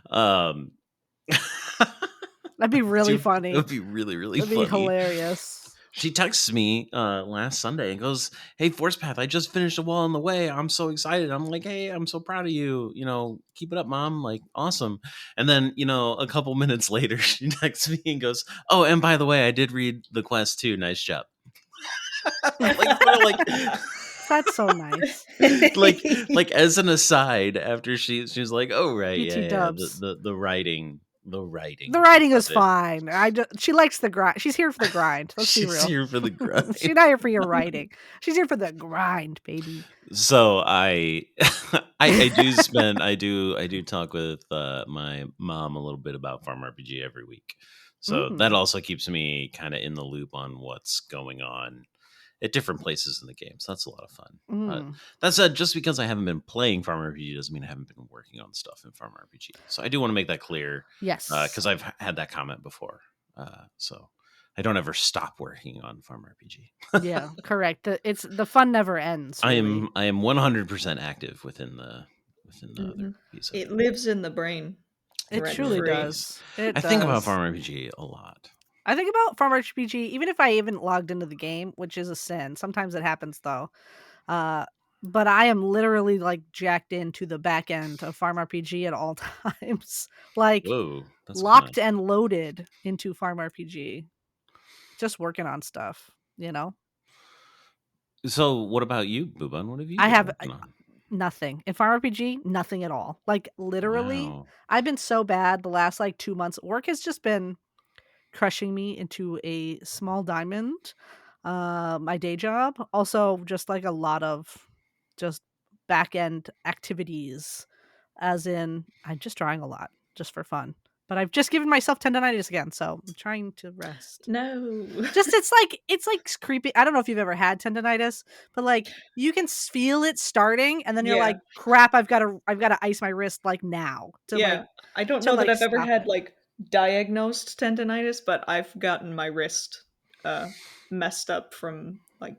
um, That'd be really Dude, it funny. would be really really That'd be funny. hilarious. She texts me last Sunday and goes, "Hey, Force Path, I just finished a wall on the way. I'm so excited." I'm like, "Hey, I'm so proud of you. Keep it up, mom. Like, awesome." And then, a couple minutes later, she texts me and goes, "Oh, and by the way, I did read the quest too. Nice job." like, That's so nice. like as an aside, after she's like, "Oh right, BT yeah, dubs. the writing, The writing of is it." fine. She likes the grind. She's here for the grind. Let's be She's real. here for the grind. She's not here for your writing. She's here for the grind, baby. So I do spend I do talk with my mom a little bit about Farm RPG every week. So that Mm, also keeps me kind of in the loop on what's going on at different places in the game. So that's a lot of fun. mm. That said, just because I haven't been playing Farm RPG doesn't mean I haven't been working on stuff in Farm RPG. So I do want to make that clear, Yes. because I've had that comment before. So I don't ever stop working on Farm RPG. Yeah, correct. The fun never ends, really. I am 100% active within the Hmm. other piece of It it. lives in the brain, It rent truly free. Does. does. It I think about does. Farm RPG a lot. I think about FarmRPG, even if I haven't logged into the game, which is a sin. Sometimes it happens though. Uh, but I am literally like jacked into the back end of FarmRPG at all times, like Whoa, that's kind of. locked and loaded into FarmRPG, just working on stuff. You know, So, what about you, Booban? What have you I been have working on? nothing in FarmRPG, nothing at all. Like literally, Wow. I've been so bad the last like 2 months. Work has just been crushing me into a small diamond. My day job, also just like a lot of just back end activities, as in I'm just drawing a lot just for fun. But I've just given myself tendonitis again, so I'm trying to rest. No. Just it's like creepy. I don't know if you've ever had tendonitis, but like you can feel it starting, and then you're Yeah. like, "Crap! I've got to ice my wrist like now Yeah. I don't know that I've ever stop had it." like diagnosed tendonitis, but I've gotten my wrist uh messed up from like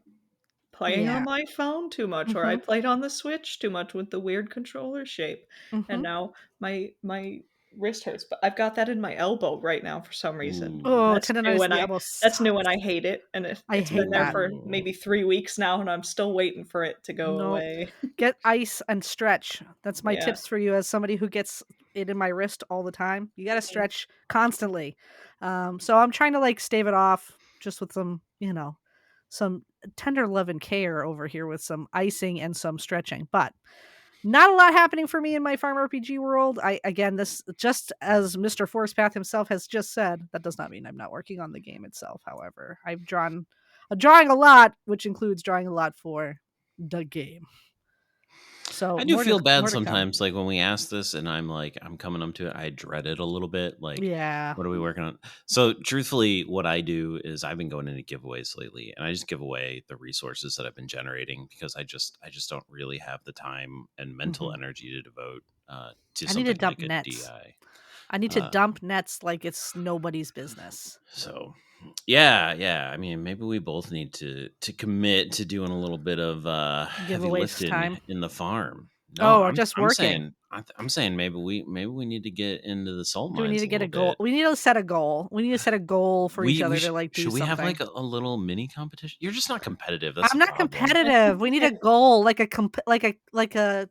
playing on Yeah. my phone too much, or I Mhm. played on the Switch too much with the weird controller shape. And Mhm. now my wrist hurts. But I've got that in my elbow right now for some reason. Ooh. Oh, That's new tendonitis in and the I elbow that's new and sucks. I hate it. And I it's hate been there that. for Ooh. maybe 3 weeks now, and I'm still waiting for it to go Nope. away. Get ice and stretch. That's my Yeah. tips for you as somebody who gets it in my wrist all the time. You got to Mhm. stretch constantly. So I'm trying to like stave it off just with some tender love and care over here with some icing and some stretching. But not a lot happening for me in my farm RPG world. I again, this just as Mr. Forcepath himself has just said, that does not mean I'm not working on the game itself. However, drawing a lot, which includes drawing a lot for the game. So I do feel bad more to come. sometimes, like when we ask this, and I'm coming up to it. I dread it a little bit. Like, Yeah. what are we working on? So, truthfully, what I do is I've been going into giveaways lately, and I just give away the resources that I've been generating because I just don't really have the time and mental Mhm. energy to devote to I need to something dump like a nets. DI. I need to Uh, dump nets like it's nobody's business. so yeah. I mean, maybe we both need to commit to doing a little bit of heavy Giveaways lifting time. in the farm. No, Oh, or just I'm working. saying I'm saying maybe we need to get into the salt Do we need mines to a get a little goal? bit. We need to set a goal. We need to set a goal for each other to like do Should we have something. like a little mini competition? You're just not competitive. That's I'm the not problem. competitive. We need a goal, like a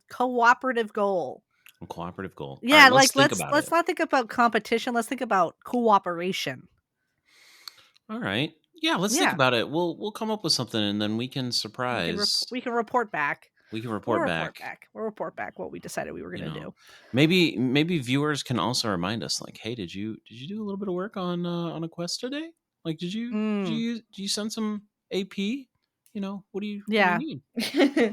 cooperative goal. A cooperative goal. All right, Yeah, let's like think let's about let's it. not think about competition. Let's think about cooperation. All right. Yeah, let's think Yeah, about it. We'll come up with something, and then we can surprise. we can report back. We can We'll report report back. back. We'll report back what we decided we were You gonna know, do. maybe viewers can also remind us, like, hey, did you do a little bit of work on a quest today? Like, Mm. did you send some AP? what do you Yeah. need?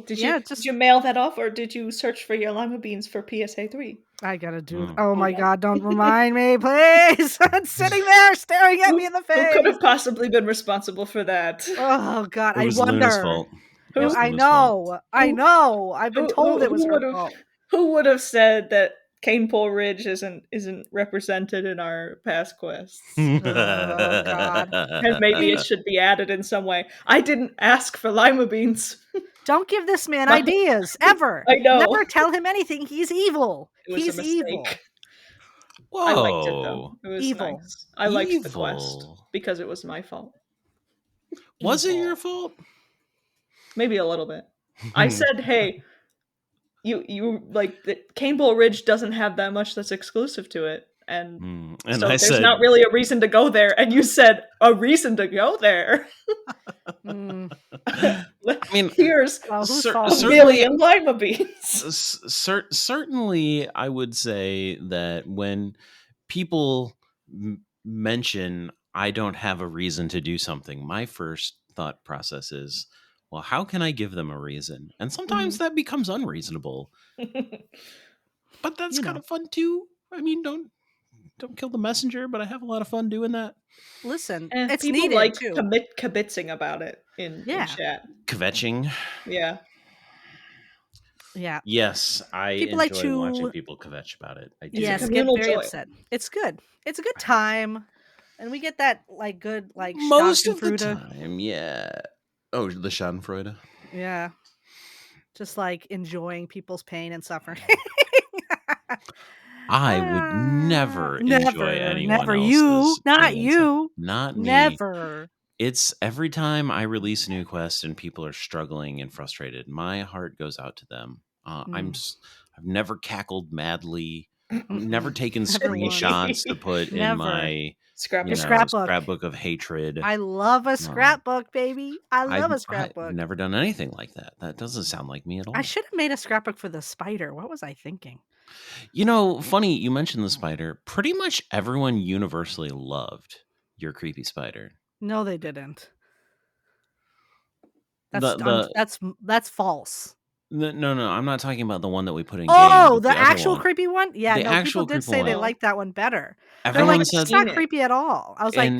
Did you mail that off, or did you search for your lima beans for PSA 3? I gotta do. Mm. Oh my God! Don't remind me, please. I'm sitting there staring at me in the Who could face. have possibly been responsible for that? Oh God! It I was Luna's wonder. fault. It was I Luna's fault. know. I know. I've been told it was her would have fault. who would have said that Canepole Ridge isn't represented in our past quests? Oh God! And maybe it should be added in some way. I didn't ask for lima beans. Don't give this man My- ideas ever. I know. Never tell him anything. He's evil. It was a He's evil. mistake. Whoa. I liked it though. It was Evil. nice. I liked the quest Evil. because it was my fault. Was it Evil. your fault? Maybe a little bit. I said, "Hey, you like the Canepole Ridge doesn't have that much that's exclusive to it." And And so I there's said, not really a reason to go there. And you said, a reason to go there. Mm. I mean, Here's Well, whose cer- fault? a certainly, million lima beans. certainly, I would say that when people mention I don't have a reason to do something, my first thought process is, well, how can I give them a reason? And sometimes that becomes unreasonable, but that's kind of fun too. I mean, don't kill the messenger, but I have a lot of fun doing that. Listen, it's People needed like too. kibitzing about it in chat. Kvetching. Yeah. Yeah. Yes, I People enjoy like to watching people kvetch about it. I do. Yes, get communal very joy. upset. It's good. It's a good time, and we get that like good like Most of the Schadenfreude. time, yeah. Oh, the Schadenfreude. Yeah, just like enjoying people's pain and suffering. I would never enjoy anyone never else's you, not pain and suffering. you, Not me. never. It's every time I release a new quest and people are struggling and frustrated, my heart goes out to them. I've never cackled madly. I've never taken Never once. screenshots to put in Never. my Scrapbook. Scrapbook of hatred. I love a scrapbook, baby. I love a scrapbook. I've never done anything like that. That doesn't sound like me at all. I should have made a scrapbook for the spider. What was I thinking? Funny you mentioned the spider. Pretty much everyone universally loved your creepy spider. No, they didn't. The That's false. No, I'm not talking about the one that we put in. Oh, game, the actual creepy one? Yeah, The no, actual people did creepy say they one. liked that one better. They're Everyone like, said it's not creepy at all. I was like,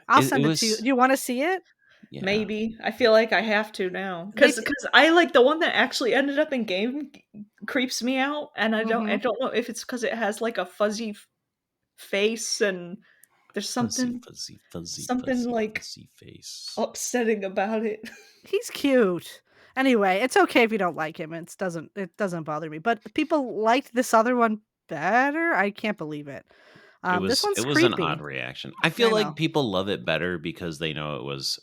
I'll send it to you. Do you want to see it? Yeah. Maybe. I feel like I have to now. Because I like the one that actually ended up in game creeps me out. And I don't know if it's because it has like a fuzzy face and there's something fuzzy face. upsetting about it. He's cute. Anyway, it's okay if you don't like him. It doesn't bother me. But people liked this other one better. I can't believe it. This one's creepy. An odd reaction. I feel like people love it better because they know it was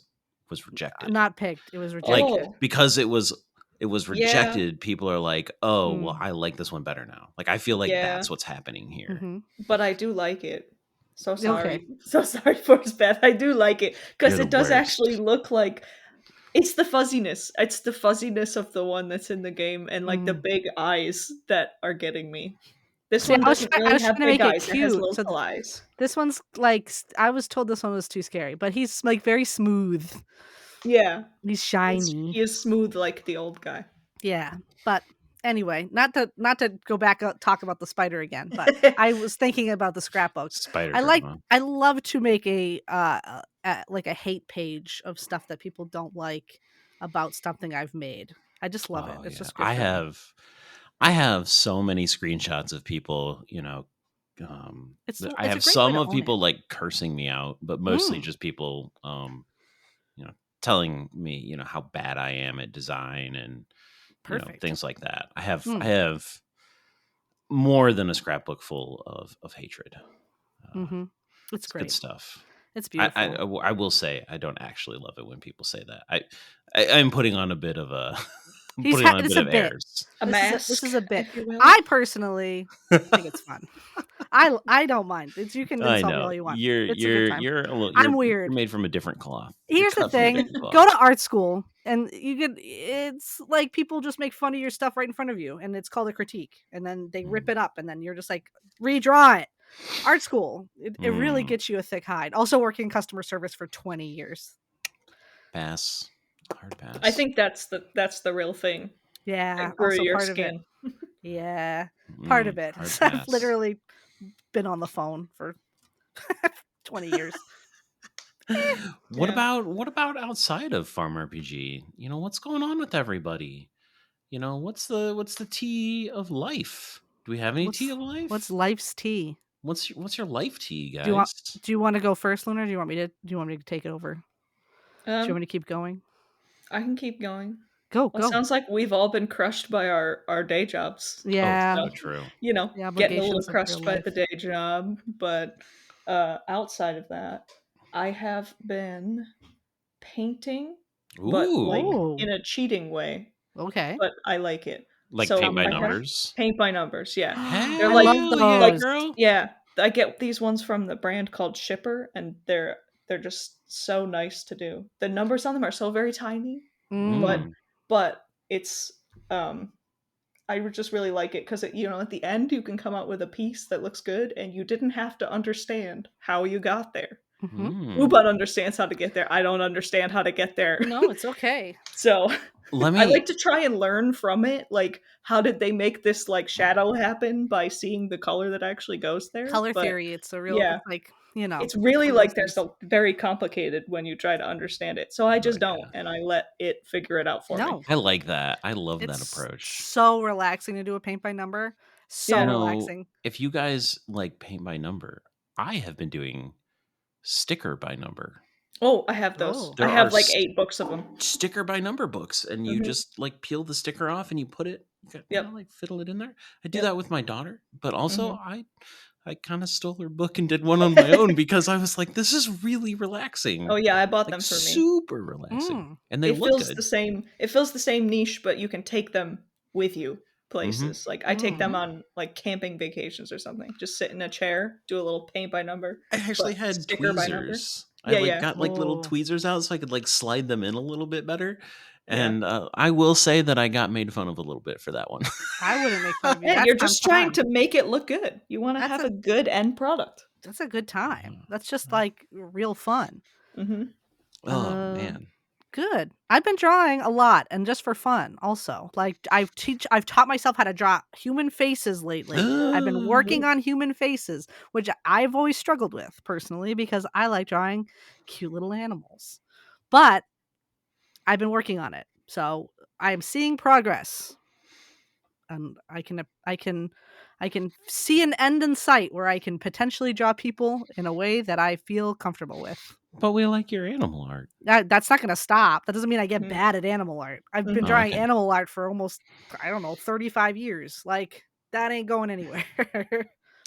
rejected. Not picked. It was rejected. Like because it was rejected. Yeah. People are like, oh, well, I like this one better now. Like I feel like that's what's happening here. Mm-hmm. But I do like it. So sorry. Okay. So sorry for his bad. I do like it because it does actually look like it's the fuzziness. It's the fuzziness of the one that's in the game and like the big eyes that are getting me. This one doesn't really have big eyes. It has little eyes. This one's like, I was told this one was too scary, but he's like very smooth. Yeah. He's shiny. He is smooth like the old guy. Yeah. But anyway, not to go back talk about the spider again, but I was thinking about the scrapbook. Spider. I love to make a hate page of stuff that people don't like about something I've made. I just love it. It's just good. I have so many screenshots of people, I have some of people like cursing me out, but mostly just people telling me, how bad I am at design and things like that. I have more than a scrapbook full of hatred. It's great good stuff. It's beautiful. I will say I don't actually love it when people say that. I'm putting on a bit of a airs. A mask. This is a bit. I personally think it's fun. I don't mind. You can insult me all you want. I'm weird. You're made from a different cloth. Here's the thing: go to art school, and it's like people just make fun of your stuff right in front of you, and it's called a critique, and then they rip it up, and then you're just like, redraw it. Art school, it really gets you a thick hide. Also, working customer service for 20 years. Pass. Hard pass. I think that's the real thing. Yeah, It grew also your part of it. skin. Yeah, part of it. Hard I've pass. literally been on the phone for 20 years. What Yeah. about outside of Farm RPG? What's going on with everybody? What's the tea of life? Do we have any tea of What's life? life's tea? What's your life tea, Do you want guys? do you want to go first, Luna? Or do you want me to take it over? Do you want me Um, to keep going? I can keep going. Go, Well, it go. sounds like we've all been crushed by our day jobs. Oh, Yeah, so So, true. the getting a little obligations of real crushed by the life. day job, but outside of that, I have been painting, but like Ooh, Oh, in a cheating way, okay. but I like it. like So Tell paint me by I have more. numbers. paint by numbers, yeah. They're I love Hell yeah, like those. girl. yeah, I get these ones from the brand called Shipper, and they're just so nice to do. The numbers on them are so very tiny, but Mm, Mm. but it's um I just really like it because at the end you can come out with a piece that looks good, and you didn't have to understand how you got there. mhm. Mm. Ubon understands how to get there. I don't understand how to get there. No, it's okay. So Let I like me. to try and learn from it. Like, how did they make this like shadow happen by seeing the color that actually goes there? Color But theory, it's yeah, like, it's it's really one of those like there's things. a very complicated when you try to understand it. So I Oh just don't, yeah, and I let it figure it out for me. No, I like that. I love that it's approach. so relaxing to do a paint by number. So You Yeah. know, relaxing. if you guys like paint by number, I have been doing sticker by number. Oh, I have those. Oh. I There are have like 8 books of them. sticker by number books, and you Hmm. just like peel the sticker off and you put it, Yep. like fiddle it in there. I do Yep. that with my daughter, but also Hmm. I kind of stole her book and did one on my own because I was like, this is really Oh relaxing, yeah, I bought like them for me. super relaxing, Mm. and they look good. It fills the same niche, but you can take them with you Hmm. places. Like I take them Mm. on like camping vacations or something. Just sit in a chair, do a little paint by number, I actually but had sticker by number. tweezers. I Yeah, like yeah. got like little Oh. tweezers out so I could like slide them in a little bit better. Yeah. And I will say that I got made fun of a little bit for that one. I wouldn't make fun of you. Yeah, That you're sounds just trying fun. to make it look good. You want to That's have a a good end product. that's a good time. Yeah. That's just like real fun. Hmm. Oh Uh man. Good. I've been drawing a lot and just for fun also. Like I've taught myself how to draw human faces lately. I've been working on human faces, which I've always struggled with personally because I like drawing cute little animals. But I've been working on it. So I am seeing progress. And I can see an end in sight where I can potentially draw people in a way that I feel comfortable with. But we like your animal art. That's not gonna stop. That doesn't mean I get Hmm. bad at animal art. I've been Hmm. Oh, drawing okay. animal art for almost, I don't know, 35 years. Like, that ain't going anywhere.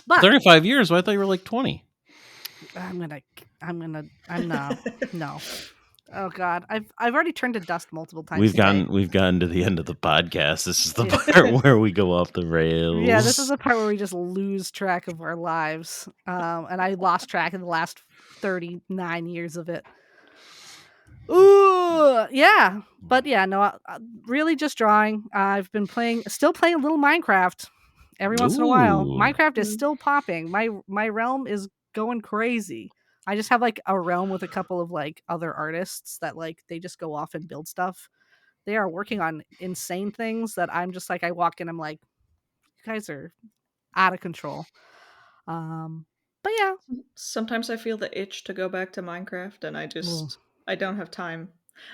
But 35 years. Well, I thought you were like 20. I'm gonna I'm no. Oh god. I've already turned to dust multiple times today. We've gotten to the end of the podcast. This is the Yeah. part where we go off the Yeah, this is rails. the part where we just lose track of our lives. And I lost track in the last 39 years of it. Ooh, yeah. But yeah, no, really just drawing. I've been still playing a little Minecraft every once in a while. Ooh. Minecraft is still popping. My realm is going crazy. I just have like a realm with a couple of like other artists that like they just go off and build stuff. They are working on insane things that I'm just like I walk in, I'm like, you guys are out of control. Um, but yeah. Sometimes I feel the itch to go back to Minecraft, and Ugh. I don't have time.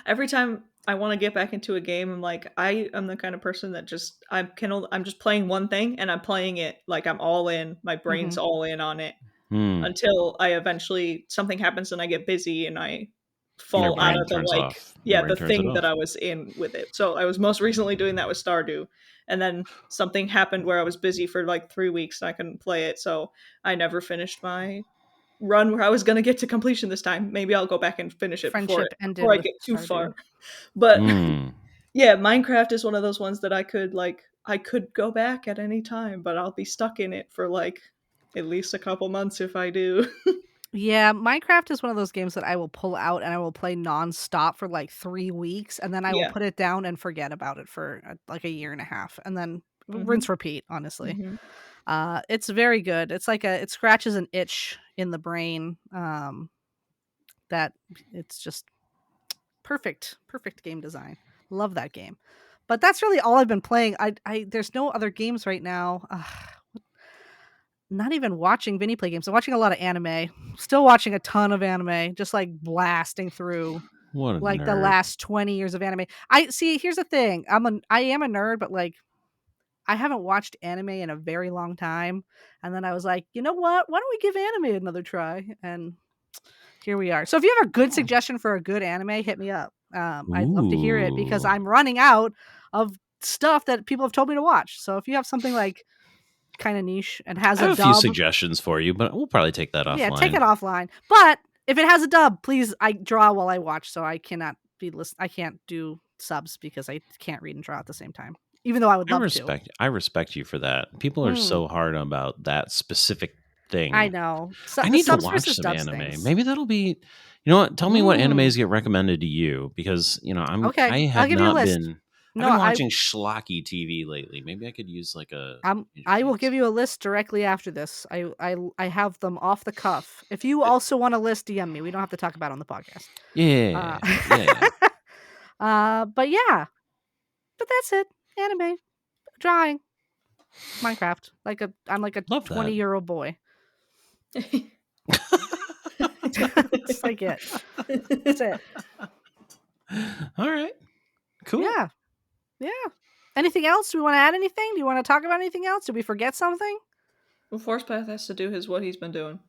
Every time I want to get back into a game, I'm like, I am the kind of person that I'm just playing one thing, and I'm playing it like I'm all in. My brain's Mhm. all in on it Hmm. until I eventually something happens and I get busy and I And your fall out Yeah. brain of the turns like off. Your yeah brain the turns it thing that off. I was in with it. So I was most recently doing that with Stardew, and then something happened where I was busy for like 3 weeks and I couldn't play it, so I never finished my run where I was gonna get to completion this time. Maybe I'll go back and finish it Friendship before ended I with get too Stardew. far. But Hmm. yeah, Minecraft is one of those ones that I could go back at any time, but I'll be stuck in it for like at least a couple months if I do. Yeah, Minecraft is one of those games that I will pull out and I will play nonstop for like 3 weeks, and then I will Yeah. put it down and forget about it for like a year and a half, and then Mhm. rinse repeat, honestly. Mhm. It's very good. It's like it scratches an itch in the brain, that it's just perfect game design. Love that game. But that's really all I've been playing. There's no other games right now. Not even watching Vinny play games. I'm watching a lot of anime. Still watching a ton of anime, just like blasting through What a like the nerd. last 20 years of anime. I see, here's the thing. I am a nerd, but like I haven't watched anime in a very long time. And then I was like, you know what? Why don't we give anime another try? And here we are. So if you have a good suggestion for a good anime, hit me up. I'd love to hear it because Ooh. I'm running out of stuff that people have told me to watch. So if you have something like kind of niche and has I a have a few dub, suggestions for you, but we'll probably take that yeah, take offline. it offline. But if it has a dub, please, I draw while I watch, so I cannot I can't do subs because I can't read and draw at the same time. Even though I would love to. I respect you for that. People are so hard about that specific thing. I know. So, I the need to subs watch versus some dubs anime. things. Maybe that'll be. You know what? Tell me what animes get recommended to you because Okay, I I'll have give you a not list. been. I've No, been watching schlocky TV lately. Maybe I could use like a I will give interface. you a list directly after this. I have them off the cuff. If you also want a list, DM me. We don't have to talk about it on the podcast. Yeah, yeah. But yeah, but that's it. Anime, drawing, Minecraft. I'm like a Love that. 20-year-old boy. That's like it. That's it. All right. Cool. Yeah. Yeah. Anything else? Do we want to add anything? Do you want to talk about anything else? Did we forget something? Well, Forcepath has to do what he's been doing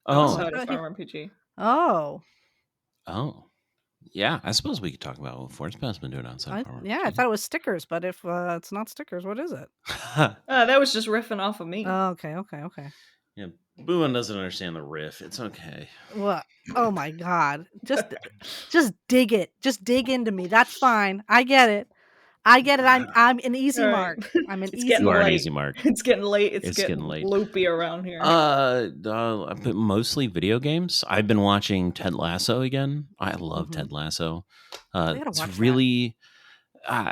Oh, I outside of Oh. thought he. FarmRPG. Oh. Oh. Yeah. I suppose we could talk about what Force Pass been doing outside of Yeah, I FarmRPG. thought it was stickers, but if it's not stickers, what is it? That was just riffing off of me. Oh, okay. Yeah, Booin doesn't understand the riff. It's okay. What? Oh my god. Just dig it. Just dig into me. That's fine. I get it. I'm an easy All right. mark. I'm an It's easy getting You are an mark. late. easy mark. It's getting late. It's It's getting getting late. loopy around here. But mostly video games. I've been watching Ted Lasso again. I love Mhm. Ted Lasso. I gotta It's watch that. really.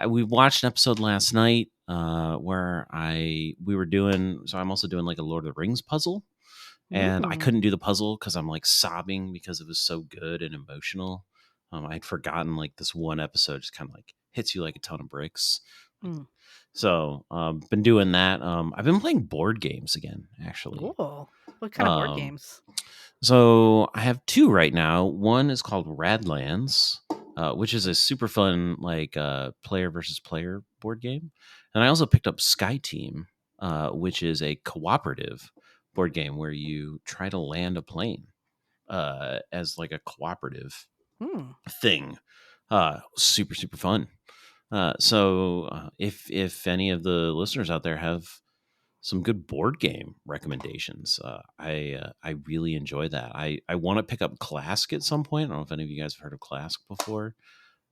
We watched an episode last night where we were doing. So I'm also doing like a Lord of the Rings puzzle, and I Ooh. couldn't do the puzzle because I'm like sobbing because it was so good and emotional. I'd forgotten like this one episode just kind of like hits you like a ton of bricks. Mm. So, been doing that. I've been playing board games again, actually. Cool. What kind of board Um, games? So I have two right now. One is called Radlands, which is a super fun like player versus player board game. And I also picked up Sky Team, which is a cooperative board game where you try to land a plane as like a cooperative Hmm. thing. Super super fun. If any of the listeners out there have some good board game recommendations, I really enjoy that. I want to pick up Clask at some point. I don't know if any of you guys have heard of Clask before.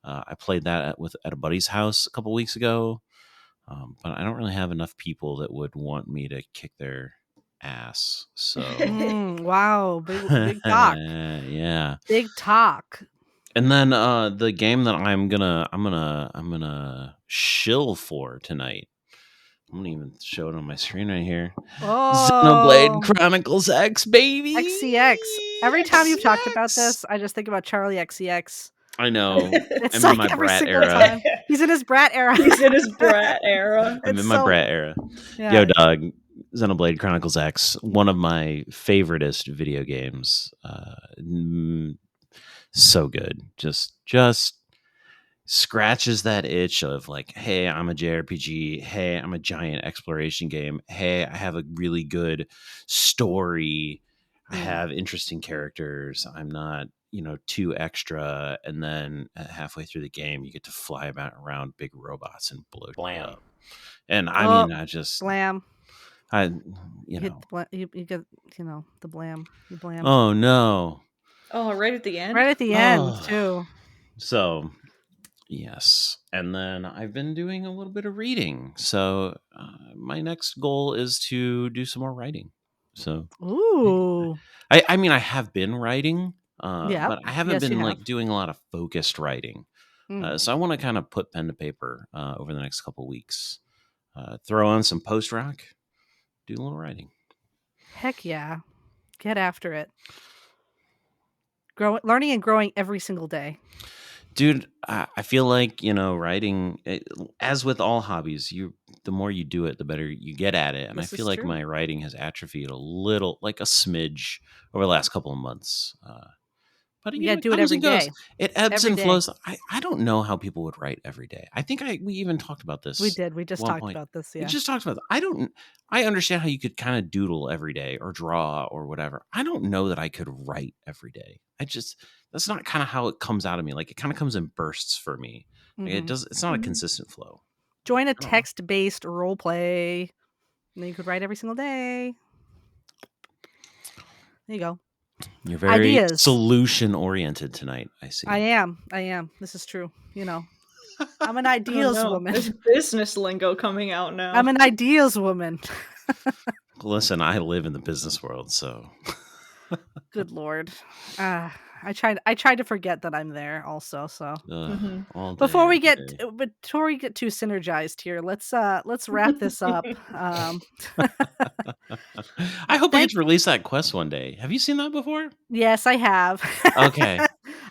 I played that at a buddy's house a couple weeks ago, but I don't really have enough people that would want me to kick their ass. So Wow. Big talk. yeah. Big talk. And then the game that I'm gonna shill for tonight. I'm gonna even show it on my screen right here. Xenoblade Oh. Chronicles X, baby. XCX. Every time you've talked about XCX. this, I just think about Charlie XCX. I know. It's I'm like in my every brat single era. time. He's in his brat era. He's in his brat era. I'm It's in my so- brat era. Yeah. Yo, dog. Xenoblade Chronicles X, one of my favoriteest video games. So good. Just scratches that itch of like, hey, I'm a JRPG. Hey, I'm a giant exploration game. Hey, I have a really good story. I have interesting characters. I'm not, too extra. And then halfway through the game, you get to fly around big robots and blow shit up. And I mean, I just, Blam. you You know, get, the blam. You blam. oh no. Oh, right at the end. Right at the end, Oh. too. So, yes. And then I've been doing a little bit of reading. So, my next goal is to do some more writing. So, Ooh. I mean, I have been writing, Yeah. but I haven't Yes, you been have. like doing a lot of focused writing. So I want to kind of put pen to paper over the next couple weeks. Throw on some post rock, do a little writing. Heck yeah. Get after it. Learning and growing every single day. Dude, I feel like, writing, as with all hobbies, the more you do it, the better you get at it. And I This feel is like true. my writing has atrophied a little, like a smidge over the last couple of months. But You gotta it do it comes every and goes. day. It ebbs Every and day. flows. I don't know how people would write every day. I think we even talked about this We did. We at just one talked point. about this. We Yeah. just talked about I understand how you could kind of doodle every day or draw or whatever. I don't know that I could write every day. That's not kind of how it comes out of me. Like, it kind of comes in bursts for me. Like, it's not a consistent flow. Join a I don't know. text-based role play. And then you could write every single day. There you go. You're very Ideas. solution oriented tonight, I see. I am. This is true. I'm an ideas woman. There's business lingo coming out now. I'm an ideas woman. Listen, I live in the business world, so Good Lord. I tried to forget that I'm there also. So all day, before we every get day. too synergized here, let's wrap this up. I hope we get to release that quest one day. Have you seen that before? Yes, I have. Okay.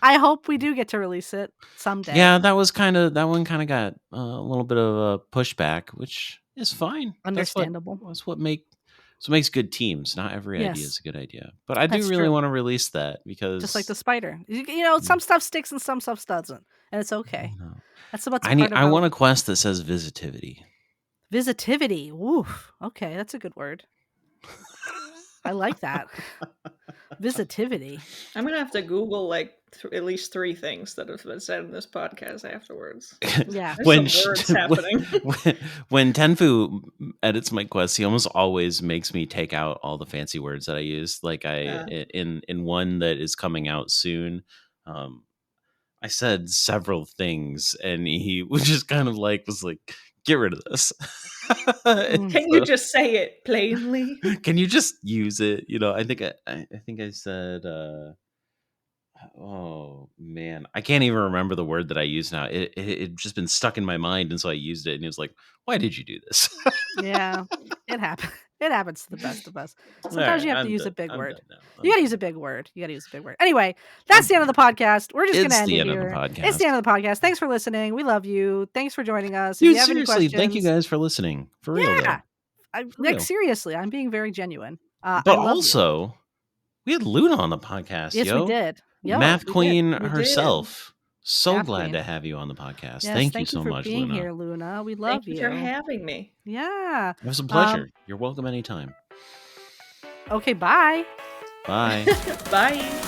I hope we do get to release it someday. Yeah, that one kind of got a little bit of a pushback, which is fine. Understandable. That's what makes good teams. Not every idea Yes. is a good idea, but I do That's really true. want to release that because Just like the spider, some stuff sticks and some stuff doesn't, and it's okay. That's what's part I about want a quest that says visitivity. visitivity. Woof. Okay, that's a good word. I like that. Visitivity. I'm gonna have to Google like at least 3 things that have been said in this podcast afterwards. Yeah. There's some words happening. When Tenfu edits my quests, he almost always makes me take out all the fancy words that I use. Like in one that is coming out soon, I said several things, and he was just kind of was like, "Get rid of this." Can you just say it plainly? Can you just use it? I think I said. Oh man, I can't even remember the word that I used now. It just been stuck in my mind, and so I used it, and he was like, "Why did you do this?" Yeah, it happens. It happens to the best of us. Sometimes you have to use a big word. You gotta use a big word. Anyway, that's the end of the podcast. We're just gonna end it here. It's the end of the podcast. Thanks for listening. We love you. Thanks for joining us. Dude, if you have seriously, any questions, thank you guys for listening. For real, though. Seriously, I'm being very genuine. But also, we had Luna on the podcast. Yes, we did. Math Queen We herself. did. So Math glad Queen. to have you on the podcast. Yes, thank you so for much, being Luna. here, Luna. We love Thank you for having me. Yeah. It was a pleasure. You're welcome anytime. Okay, bye. Bye. Bye.